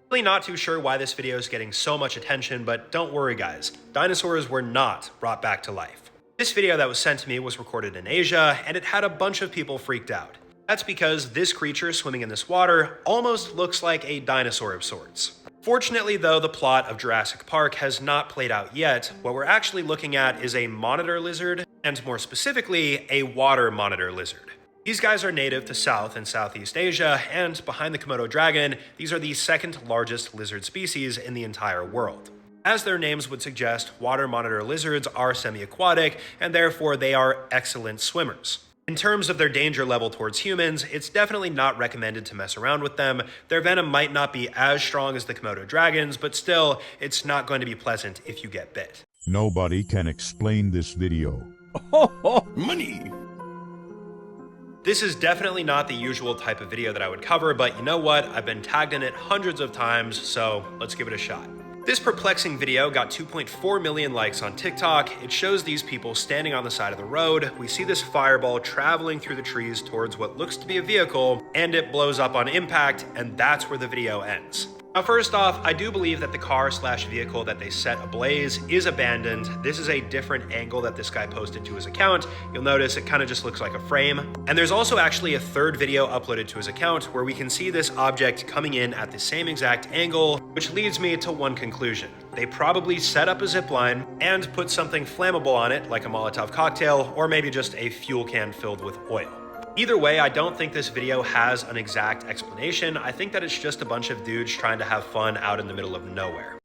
Really not too sure why this video is getting so much attention, but don't worry guys, dinosaurs were not brought back to life. This video that was sent to me was recorded in Asia, and it had a bunch of people freaked out. That's because this creature swimming in this water almost looks like a dinosaur of sorts. Fortunately though, the plot of Jurassic Park has not played out yet. What we're actually looking at is a monitor lizard, and more specifically, a water monitor lizard. These guys are native to South and Southeast Asia, and behind the Komodo dragon, these are the second largest lizard species in the entire world. As their names would suggest, water monitor lizards are semi-aquatic, and therefore they are excellent swimmers. In terms of their danger level towards humans, it's definitely not recommended to mess around with them. Their venom might not be as strong as the Komodo dragons, but still, it's not going to be pleasant if you get bit. Nobody can explain this video. Money. This is definitely not the usual type of video that I would cover, but you know what? I've been tagged in it hundreds of times, so let's give it a shot. This perplexing video got 2.4 million likes on TikTok. It shows these people standing on the side of the road. We see this fireball traveling through the trees towards what looks to be a vehicle, and it blows up on impact, and that's where the video ends. Now, first off, I do believe that the car/vehicle that they set ablaze is abandoned. This is a different angle that this guy posted to his account. You'll notice it kind of just looks like a frame. And there's also actually a third video uploaded to his account where we can see this object coming in at the same exact angle, which leads me to one conclusion. They probably set up a zip line and put something flammable on it, like a Molotov cocktail, or maybe just a fuel can filled with oil. Either way, I don't think this video has an exact explanation. I think that it's just a bunch of dudes trying to have fun out in the middle of nowhere.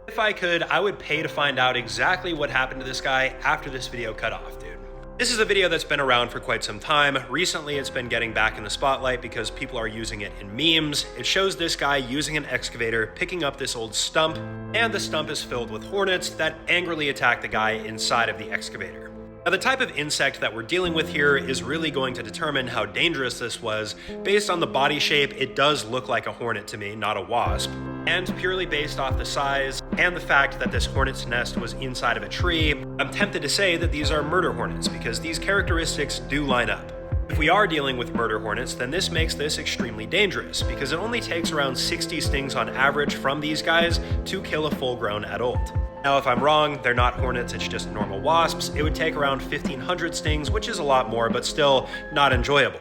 If I could, I would pay to find out exactly what happened to this guy after this video cut off, dude. This is a video that's been around for quite some time. Recently, it's been getting back in the spotlight because people are using it in memes. It shows this guy using an excavator, picking up this old stump, and the stump is filled with hornets that angrily attack the guy inside of the excavator. Now, the type of insect that we're dealing with here is really going to determine how dangerous this was. Based on the body shape, it does look like a hornet to me, not a wasp. And purely based off the size and the fact that this hornet's nest was inside of a tree, I'm tempted to say that these are murder hornets because these characteristics do line up. If we are dealing with murder hornets, then this makes this extremely dangerous because it only takes around 60 stings on average from these guys to kill a full-grown adult. Now, if I'm wrong, they're not hornets, it's just normal wasps. It would take around 1,500 stings, which is a lot more, but still not enjoyable.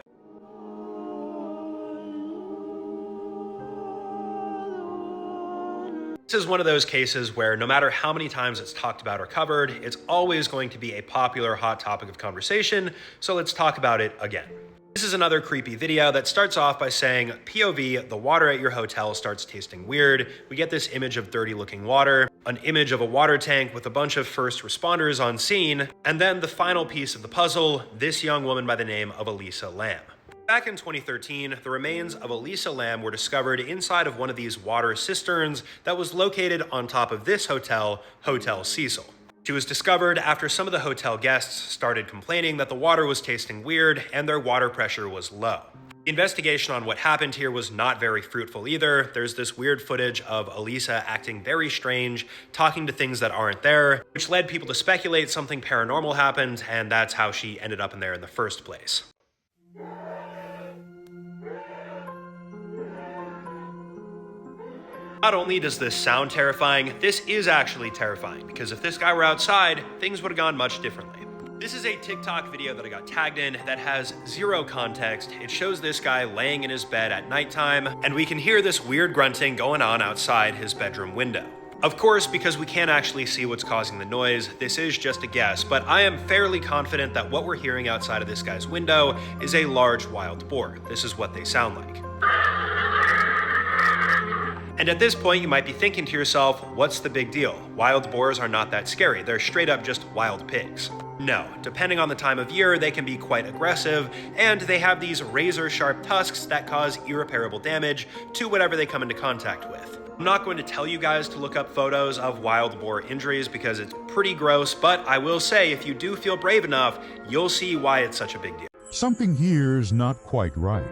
This is one of those cases where no matter how many times it's talked about or covered, it's always going to be a popular hot topic of conversation, so let's talk about it again. This is another creepy video that starts off by saying, POV, the water at your hotel starts tasting weird. We get this image of dirty looking water, an image of a water tank with a bunch of first responders on scene, and then the final piece of the puzzle, this young woman by the name of Elisa Lam. Back in 2013, the remains of Elisa Lam were discovered inside of one of these water cisterns that was located on top of this hotel, Hotel Cecil. She was discovered after some of the hotel guests started complaining that the water was tasting weird and their water pressure was low. The investigation on what happened here was not very fruitful either. There's this weird footage of Elisa acting very strange, talking to things that aren't there, which led people to speculate something paranormal happened, and that's how she ended up in there in the first place. Not only does this sound terrifying, this is actually terrifying, because if this guy were outside, things would have gone much differently. This is a TikTok video that I got tagged in that has zero context. It shows this guy laying in his bed at nighttime, and we can hear this weird grunting going on outside his bedroom window. Of course, because we can't actually see what's causing the noise, this is just a guess, but I am fairly confident that what we're hearing outside of this guy's window is a large wild boar. This is what they sound like. And at this point, you might be thinking to yourself, what's the big deal? Wild boars are not that scary. They're straight up just wild pigs. No, depending on the time of year, they can be quite aggressive, and they have these razor-sharp tusks that cause irreparable damage to whatever they come into contact with. I'm not going to tell you guys to look up photos of wild boar injuries because it's pretty gross, but I will say if you do feel brave enough, you'll see why it's such a big deal. Something here's not quite right.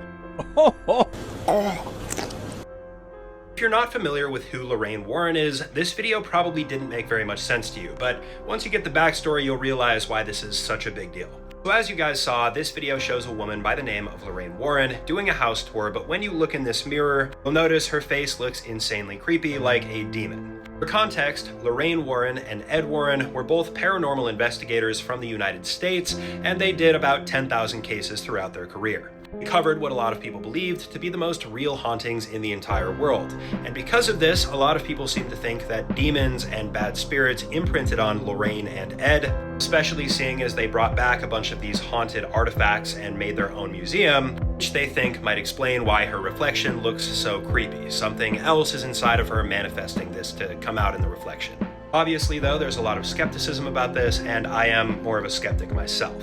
If you're not familiar with who Lorraine Warren is, this video probably didn't make very much sense to you, but once you get the backstory, you'll realize why this is such a big deal. So as you guys saw, this video shows a woman by the name of Lorraine Warren doing a house tour, but when you look in this mirror, you'll notice her face looks insanely creepy, like a demon. For context, Lorraine Warren and Ed Warren were both paranormal investigators from the United States, and they did about 10,000 cases throughout their career. They covered what a lot of people believed to be the most real hauntings in the entire world. And because of this, a lot of people seem to think that demons and bad spirits imprinted on Lorraine and Ed, especially seeing as they brought back a bunch of these haunted artifacts and made their own museum, which they think might explain why her reflection looks so creepy. Something else is inside of her manifesting this to come out in the reflection. Obviously, though, there's a lot of skepticism about this, and I am more of a skeptic myself.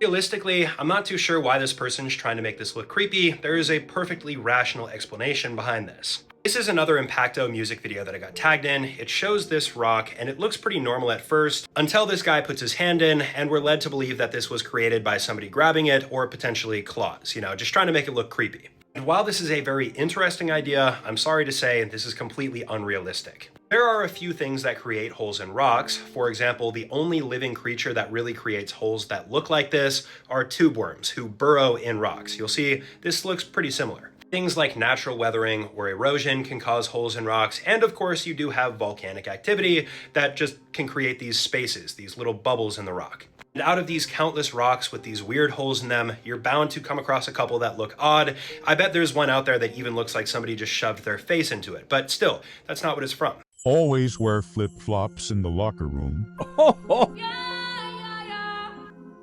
Realistically, I'm not too sure why this person's trying to make this look creepy. There is a perfectly rational explanation behind this. This is another Impacto music video that I got tagged in. It shows this rock, and it looks pretty normal at first, until this guy puts his hand in, and we're led to believe that this was created by somebody grabbing it, or potentially claws, just trying to make it look creepy. And while this is a very interesting idea, I'm sorry to say this is completely unrealistic. There are a few things that create holes in rocks. For example, the only living creature that really creates holes that look like this are tube worms who burrow in rocks. You'll see this looks pretty similar. Things like natural weathering or erosion can cause holes in rocks, and of course you do have volcanic activity that just can create these spaces, these little bubbles in the rock. And out of these countless rocks with these weird holes in them, you're bound to come across a couple that look odd. I bet there's one out there that even looks like somebody just shoved their face into it, but still, that's not what it's from. Always wear flip-flops in the locker room.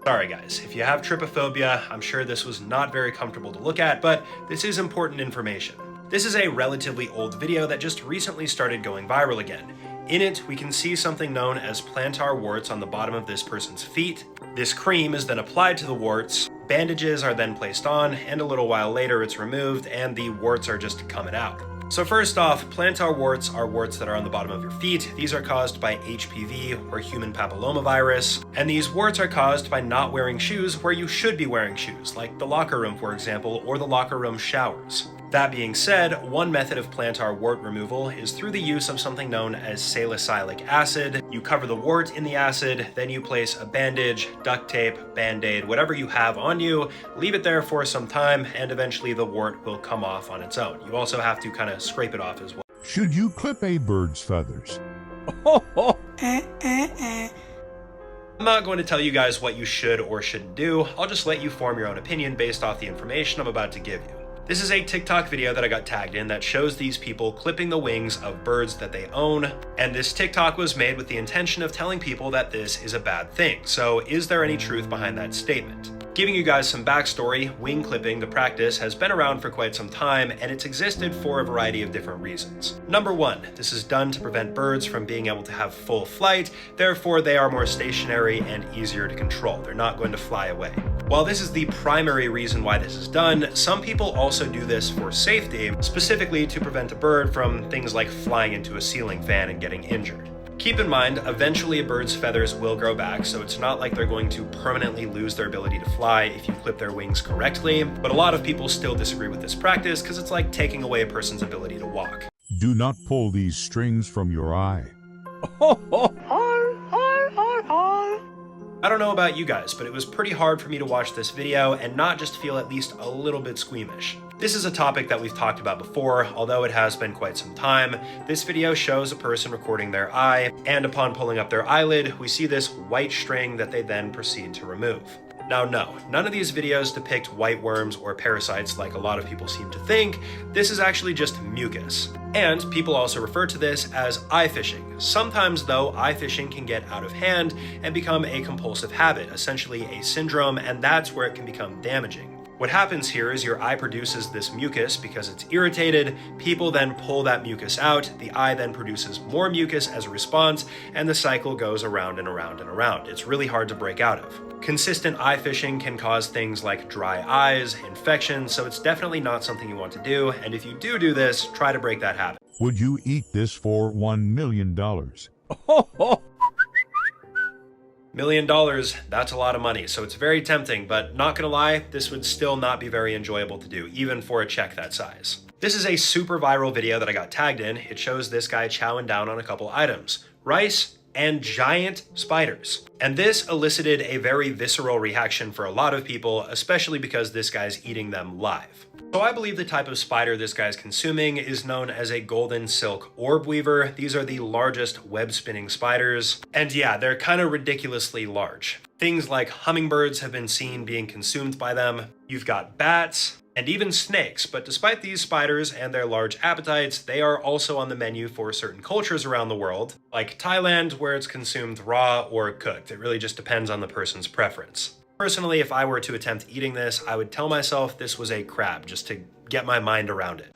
Sorry guys, if you have trypophobia, I'm sure this was not very comfortable to look at, but this is important information. This is a relatively old video that just recently started going viral again. In it, we can see something known as plantar warts on the bottom of this person's feet. This cream is then applied to the warts, bandages are then placed on, and a little while later it's removed and the warts are just coming out. So first off, plantar warts are warts that are on the bottom of your feet. These are caused by HPV or human papillomavirus, and these warts are caused by not wearing shoes where you should be wearing shoes, like the locker room, for example, or the locker room showers. That being said, one method of plantar wart removal is through the use of something known as salicylic acid. You cover the wart in the acid, then you place a bandage, duct tape, band-aid, whatever you have on you, leave it there for some time, and eventually the wart will come off on its own. You also have to kind of scrape it off as well. Should you clip a bird's feathers? I'm not going to tell you guys what you should or shouldn't do. I'll just let you form your own opinion based off the information I'm about to give you. This is a TikTok video that I got tagged in that shows these people clipping the wings of birds that they own, and this TikTok was made with the intention of telling people that this is a bad thing. So is there any truth behind that statement? Giving you guys some backstory, wing clipping, the practice, has been around for quite some time, and it's existed for a variety of different reasons. Number one, this is done to prevent birds from being able to have full flight, therefore they are more stationary and easier to control. They're not going to fly away. While this is the primary reason why this is done, some people also do this for safety, specifically to prevent a bird from things like flying into a ceiling fan and getting injured. Keep in mind, eventually a bird's feathers will grow back, so it's not like they're going to permanently lose their ability to fly if you clip their wings correctly, but a lot of people still disagree with this practice because it's like taking away a person's ability to walk. Do not pull these strings from your eye. I don't know about you guys, but it was pretty hard for me to watch this video and not just feel at least a little bit squeamish. This is a topic that we've talked about before, although it has been quite some time. This video shows a person recording their eye, and upon pulling up their eyelid, we see this white string that they then proceed to remove. Now, no, none of these videos depict white worms or parasites like a lot of people seem to think. This is actually just mucus. And people also refer to this as eye fishing. Sometimes, though, eye fishing can get out of hand and become a compulsive habit, essentially a syndrome, and that's where it can become damaging. What happens here is your eye produces this mucus because it's irritated, people then pull that mucus out, the eye then produces more mucus as a response, and the cycle goes around and around and around. It's really hard to break out of. Consistent eye fishing can cause things like dry eyes, infections, so it's definitely not something you want to do, and if you do this, try to break that habit. Would you eat this for $1 million? $1 million, that's a lot of money, so it's very tempting, but not gonna lie, this would still not be very enjoyable to do, even for a check that size. This is a super viral video that I got tagged in. It shows this guy chowing down on a couple items: rice and giant spiders. And this elicited a very visceral reaction for a lot of people, especially because this guy's eating them live. So I believe the type of spider this guy's consuming is known as a golden silk orb weaver. These are the largest web spinning spiders. And yeah, they're kind of ridiculously large. Things like hummingbirds have been seen being consumed by them. You've got bats and even snakes, but despite these spiders and their large appetites, they are also on the menu for certain cultures around the world, like Thailand, where it's consumed raw or cooked. It really just depends on the person's preference. Personally, if I were to attempt eating this, I would tell myself this was a crab, just to get my mind around it.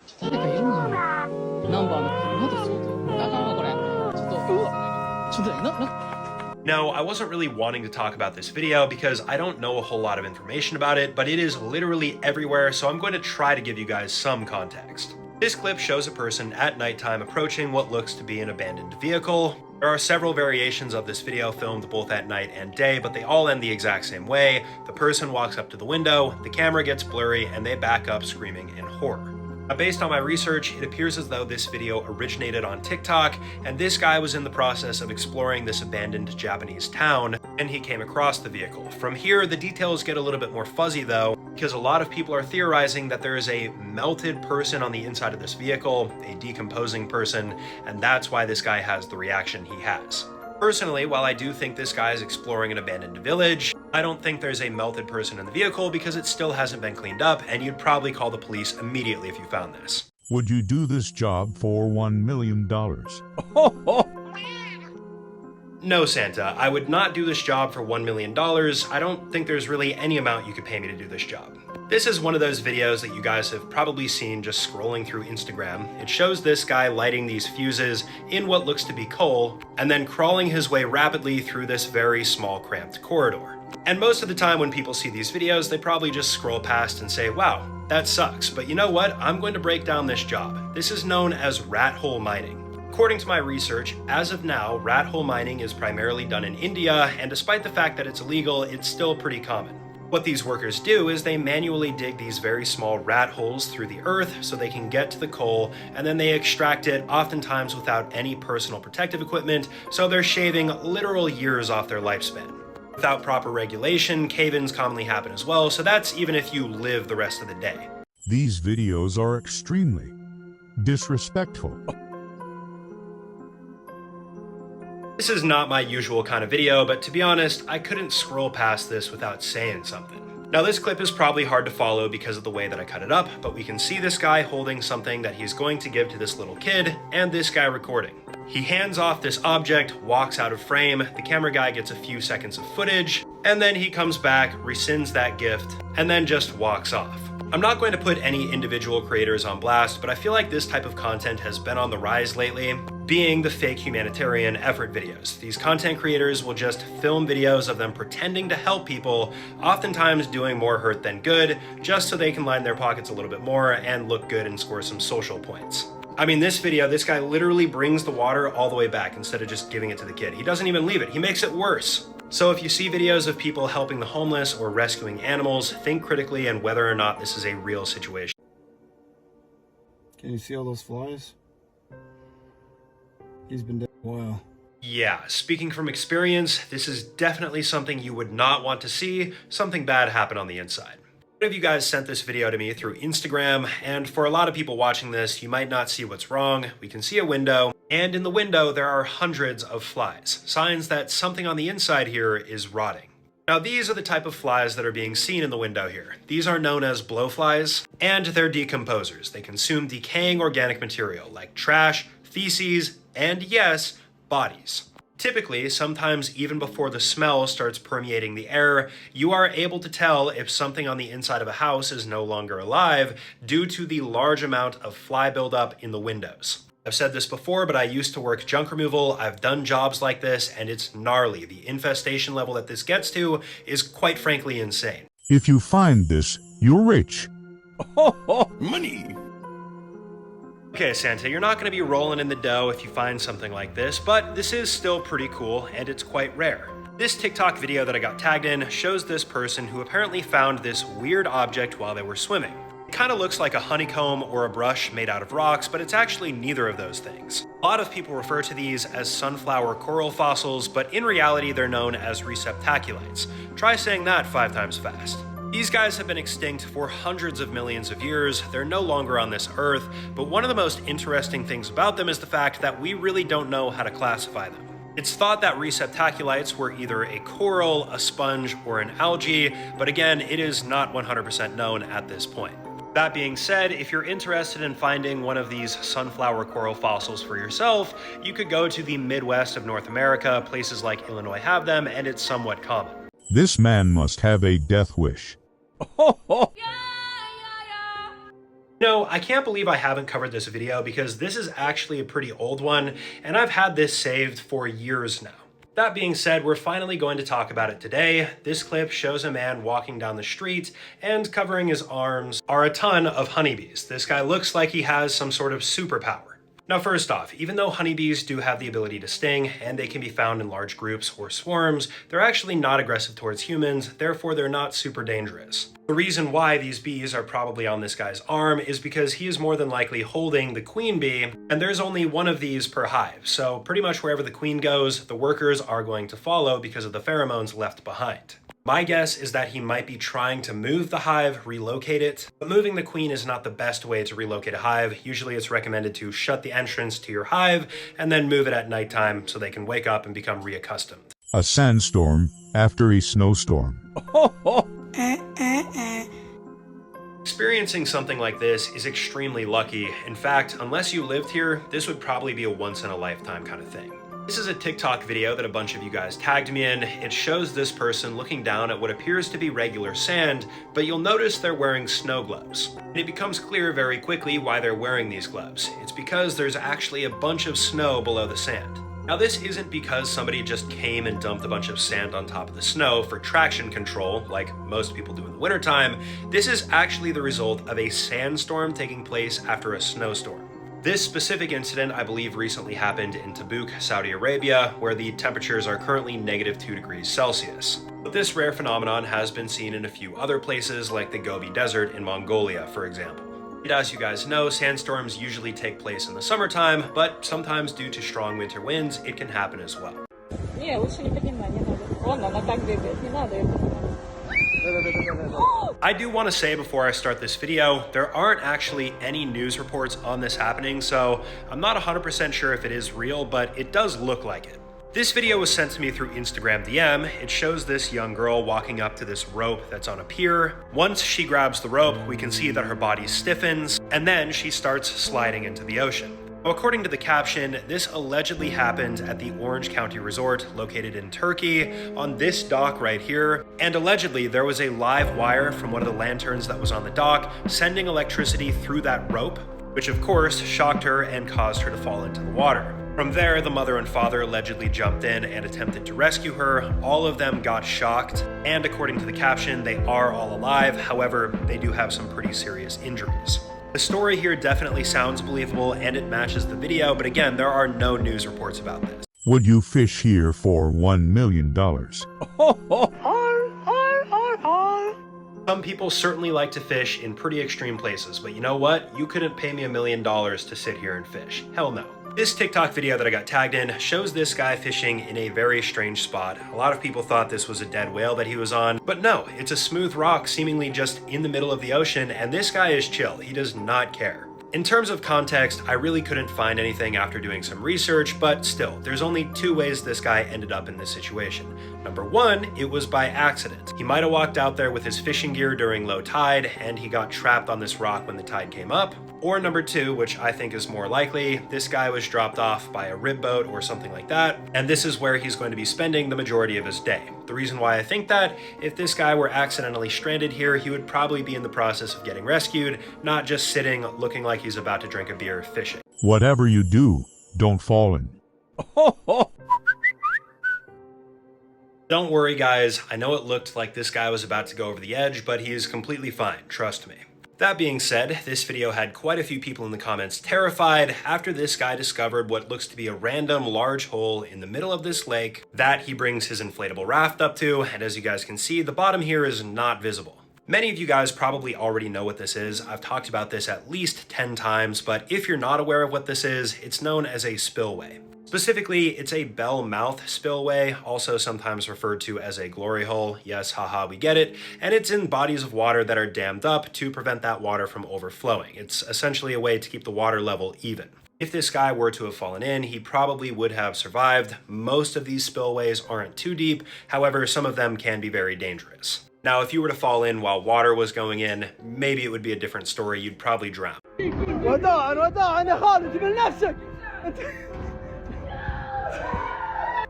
Now, I wasn't really wanting to talk about this video because I don't know a whole lot of information about it, but it is literally everywhere, so I'm going to try to give you guys some context. This clip shows a person at nighttime approaching what looks to be an abandoned vehicle. There are several variations of this video filmed both at night and day, but they all end the exact same way. The person walks up to the window, the camera gets blurry, and they back up screaming in horror. Based on my research, it appears as though this video originated on TikTok, and this guy was in the process of exploring this abandoned Japanese town, and he came across the vehicle. From here, the details get a little bit more fuzzy though, because a lot of people are theorizing that there is a melted person on the inside of this vehicle, a decomposing person, and that's why this guy has the reaction he has. Personally, while I do think this guy is exploring an abandoned village, I don't think there's a melted person in the vehicle because it still hasn't been cleaned up, and you'd probably call the police immediately if you found this. Would you do this job for $1 million? No, Santa, I would not do this job for $1 million. I don't think there's really any amount you could pay me to do this job. This is one of those videos that you guys have probably seen just scrolling through Instagram. It shows this guy lighting these fuses in what looks to be coal, and then crawling his way rapidly through this very small cramped corridor. And most of the time when people see these videos, they probably just scroll past and say, wow, that sucks, but you know what? I'm going to break down this job. This is known as rat hole mining. According to my research, as of now, rat hole mining is primarily done in India, and despite the fact that it's illegal, it's still pretty common. What these workers do is they manually dig these very small rat holes through the earth so they can get to the coal, and then they extract it, oftentimes without any personal protective equipment, so they're shaving literal years off their lifespan. Without proper regulation, cave-ins commonly happen as well, so that's even if you live the rest of the day. These videos are extremely disrespectful. This is not my usual kind of video, but to be honest, I couldn't scroll past this without saying something. Now this clip is probably hard to follow because of the way that I cut it up, but we can see this guy holding something that he's going to give to this little kid, and this guy recording. He hands off this object, walks out of frame, the camera guy gets a few seconds of footage, and then he comes back, rescinds that gift, and then just walks off. I'm not going to put any individual creators on blast, but I feel like this type of content has been on the rise lately, being the fake humanitarian effort videos. These content creators will just film videos of them pretending to help people, oftentimes doing more hurt than good, just so they can line their pockets a little bit more and look good and score some social points. I mean, this video, this guy literally brings the water all the way back instead of just giving it to the kid. He doesn't even leave it, he makes it worse. So if you see videos of people helping the homeless or rescuing animals, think critically on whether or not this is a real situation. Can you see all those flies? He's been dead a while. Yeah, speaking from experience, this is definitely something you would not want to see something bad happen on the inside. One of you guys sent this video to me through Instagram, and for a lot of people watching this, you might not see what's wrong. We can see a window, and in the window there are hundreds of flies, signs that something on the inside here is rotting. Now these are the type of flies that are being seen in the window here. These are known as blowflies, and they're decomposers. They consume decaying organic material like trash, feces, and yes, bodies. Typically, sometimes even before the smell starts permeating the air, you are able to tell if something on the inside of a house is no longer alive due to the large amount of fly buildup in the windows. I've said this before, but I used to work junk removal. I've done jobs like this, and it's gnarly. The infestation level that this gets to is quite frankly insane. If you find this, you're rich. Money. Okay, Santa, you're not going to be rolling in the dough if you find something like this, but this is still pretty cool, and it's quite rare. This TikTok video that I got tagged in shows this person who apparently found this weird object while they were swimming. It kind of looks like a honeycomb or a brush made out of rocks, but it's actually neither of those things. A lot of people refer to these as sunflower coral fossils, but in reality they're known as receptaculites. Try saying that 5 times fast. These guys have been extinct for hundreds of millions of years. They're no longer on this earth, but one of the most interesting things about them is the fact that we really don't know how to classify them. It's thought that receptaculites were either a coral, a sponge, or an algae, but again, it is not 100% known at this point. That being said, if you're interested in finding one of these sunflower coral fossils for yourself, you could go to the Midwest of North America. Places like Illinois have them, and it's somewhat common. This man must have a death wish. No, I can't believe I haven't covered this video because this is actually a pretty old one, and I've had this saved for years now. That being said, we're finally going to talk about it today. This clip shows a man walking down the street, and covering his arms are a ton of honeybees. This guy looks like he has some sort of superpower. Now, first off, even though honeybees do have the ability to sting and they can be found in large groups or swarms, they're actually not aggressive towards humans, therefore they're not super dangerous. The reason why these bees are probably on this guy's arm is because he is more than likely holding the queen bee, and there's only one of these per hive, so pretty much wherever the queen goes, the workers are going to follow because of the pheromones left behind. My guess is that he might be trying to move the hive, relocate it, but moving the queen is not the best way to relocate a hive. Usually it's recommended to shut the entrance to your hive and then move it at nighttime so they can wake up and become reaccustomed. A sandstorm after a snowstorm. Experiencing something like this is extremely lucky. In fact, unless you lived here, this would probably be a once-in-a-lifetime kind of thing. This is a TikTok video that a bunch of you guys tagged me in. It shows this person looking down at what appears to be regular sand, but you'll notice they're wearing snow gloves. And it becomes clear very quickly why they're wearing these gloves. It's because there's actually a bunch of snow below the sand. Now, this isn't because somebody just came and dumped a bunch of sand on top of the snow for traction control, like most people do in the wintertime. This is actually the result of a sandstorm taking place after a snowstorm. This specific incident, I believe, recently happened in Tabuk, Saudi Arabia, where the temperatures are currently -2 degrees Celsius. But this rare phenomenon has been seen in a few other places, like the Gobi Desert in Mongolia, for example. As you guys know, sandstorms usually take place in the summertime, but sometimes due to strong winter winds, it can happen as well. I do want to say before I start this video, there aren't actually any news reports on this happening, so I'm not 100% sure if it is real, but it does look like it. This video was sent to me through Instagram DM. It shows this young girl walking up to this rope that's on a pier. Once she grabs the rope, we can see that her body stiffens, and then she starts sliding into the ocean. According to the caption, this allegedly happened at the Orange County Resort located in Turkey on this dock right here, and allegedly there was a live wire from one of the lanterns that was on the dock sending electricity through that rope, which of course shocked her and caused her to fall into the water. From there, the mother and father allegedly jumped in and attempted to rescue her. All of them got shocked, and according to the caption, they are all alive. However, they do have some pretty serious injuries. The story here definitely sounds believable and it matches the video, but again, there are no news reports about this. Would you fish here for $1 million? Some people certainly like to fish in pretty extreme places, but you know what? You couldn't pay me $1 million to sit here and fish. Hell no. This TikTok video that I got tagged in shows this guy fishing in a very strange spot. A lot of people thought this was a dead whale that he was on, but no, it's a smooth rock seemingly just in the middle of the ocean, and this guy is chill. He does not care. In terms of context, I really couldn't find anything after doing some research, but still, there's only 2 ways this guy ended up in this situation. Number 1, it was by accident. He might have walked out there with his fishing gear during low tide, and he got trapped on this rock when the tide came up. Or number 2, which I think is more likely, this guy was dropped off by a rib boat or something like that, and this is where he's going to be spending the majority of his day. The reason why I think that, if this guy were accidentally stranded here, he would probably be in the process of getting rescued, not just sitting looking like he's about to drink a beer fishing. Whatever you do, don't fall in. Don't worry guys, I know it looked like this guy was about to go over the edge, but he is completely fine, trust me. That being said, this video had quite a few people in the comments terrified after this guy discovered what looks to be a random large hole in the middle of this lake that he brings his inflatable raft up to, and as you guys can see, the bottom here is not visible. Many of you guys probably already know what this is. I've talked about this at least 10 times, but if you're not aware of what this is, it's known as a spillway. Specifically, it's a bell mouth spillway, also sometimes referred to as a glory hole. Yes, haha, we get it. And it's in bodies of water that are dammed up to prevent that water from overflowing. It's essentially a way to keep the water level even. If this guy were to have fallen in, he probably would have survived. Most of these spillways aren't too deep. However, some of them can be very dangerous. Now, if you were to fall in while water was going in, maybe it would be a different story. You'd probably drown.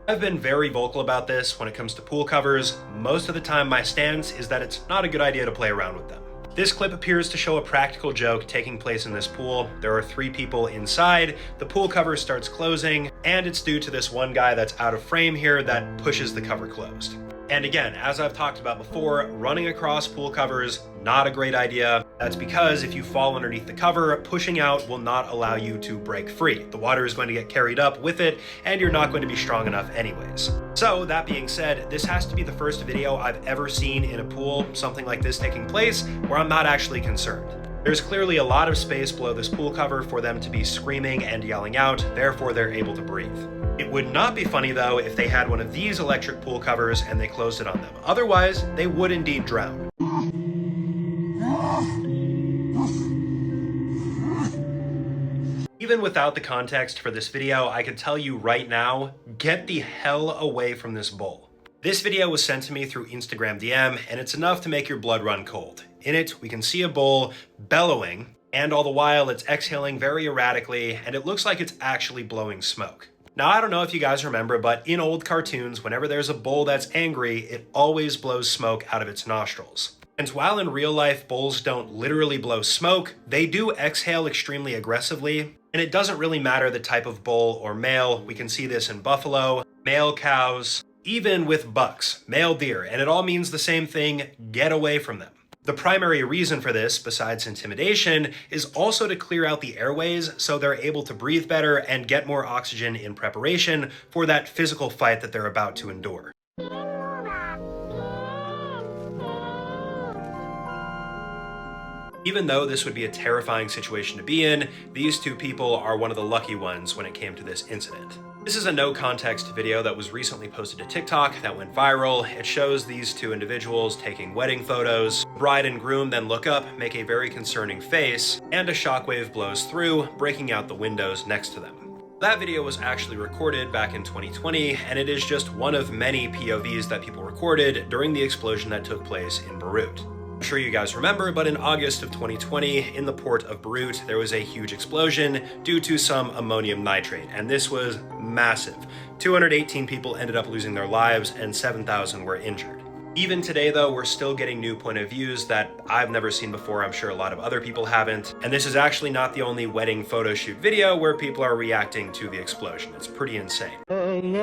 I've been very vocal about this when it comes to pool covers. Most of the time my stance is that it's not a good idea to play around with them. This clip appears to show a practical joke taking place in this pool. There are 3 people inside, the pool cover starts closing, and it's due to this one guy that's out of frame here that pushes the cover closed. And again, as I've talked about before, running across pool covers, not a great idea. That's because if you fall underneath the cover, pushing out will not allow you to break free. The water is going to get carried up with it, and you're not going to be strong enough anyways. So that being said, this has to be the first video I've ever seen in a pool, something like this taking place, where I'm not actually concerned. There's clearly a lot of space below this pool cover for them to be screaming and yelling out, therefore they're able to breathe. It would not be funny though if they had one of these electric pool covers and they closed it on them. Otherwise, they would indeed drown. Even without the context for this video, I can tell you right now, get the hell away from this bowl. This video was sent to me through Instagram DM, and it's enough to make your blood run cold. In it, we can see a bowl bellowing, and all the while it's exhaling very erratically, and it looks like it's actually blowing smoke. Now, I don't know if you guys remember, but in old cartoons, whenever there's a bull that's angry, it always blows smoke out of its nostrils. And while in real life, bulls don't literally blow smoke, they do exhale extremely aggressively. And it doesn't really matter the type of bull or male. We can see this in buffalo, male cows, even with bucks, male deer, and it all means the same thing: get away from them. The primary reason for this, besides intimidation, is also to clear out the airways so they're able to breathe better and get more oxygen in preparation for that physical fight that they're about to endure. Even though this would be a terrifying situation to be in, these two people are one of the lucky ones when it came to this incident. This is a no context video that was recently posted to TikTok that went viral. It shows these two individuals taking wedding photos. Bride and groom then look up, make a very concerning face, and a shockwave blows through, breaking out the windows next to them. That video was actually recorded back in 2020, and it is just one of many POVs that people recorded during the explosion that took place in Beirut. I'm sure you guys remember, but in August of 2020, in the port of Beirut, there was a huge explosion due to some ammonium nitrate, and this was massive. 218 people ended up losing their lives, and 7,000 were injured. Even today, though, we're still getting new point of views that I've never seen before. I'm sure a lot of other people haven't. And this is actually not the only wedding photo shoot video where people are reacting to the explosion. It's pretty insane. Alone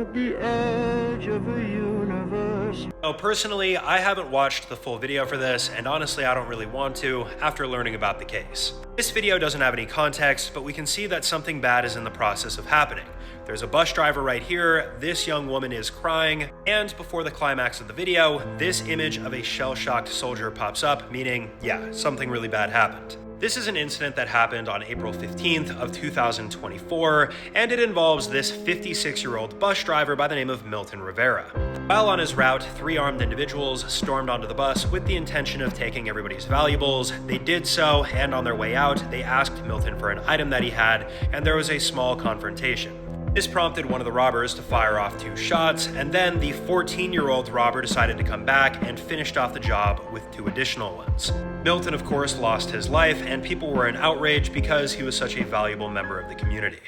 at the edge of a universe. Now, personally, I haven't watched the full video for this, and honestly, I don't really want to after learning about the case. This video doesn't have any context, but we can see that something bad is in the process of happening. There's a bus driver right here, this young woman is crying, and before the climax of the video, this image of a shell-shocked soldier pops up, meaning, yeah, something really bad happened. This is an incident that happened on April 15th of 2024, and it involves this 56-year-old bus driver by the name of Milton Rivera. While on his route, 3 armed individuals stormed onto the bus with the intention of taking everybody's valuables. They did so, and on their way out, they asked Milton for an item that he had, and there was a small confrontation. This prompted one of the robbers to fire off 2 shots, and then the 14-year-old robber decided to come back and finished off the job with 2 additional ones. Milton, of course, lost his life, and people were in outrage because he was such a valuable member of the community.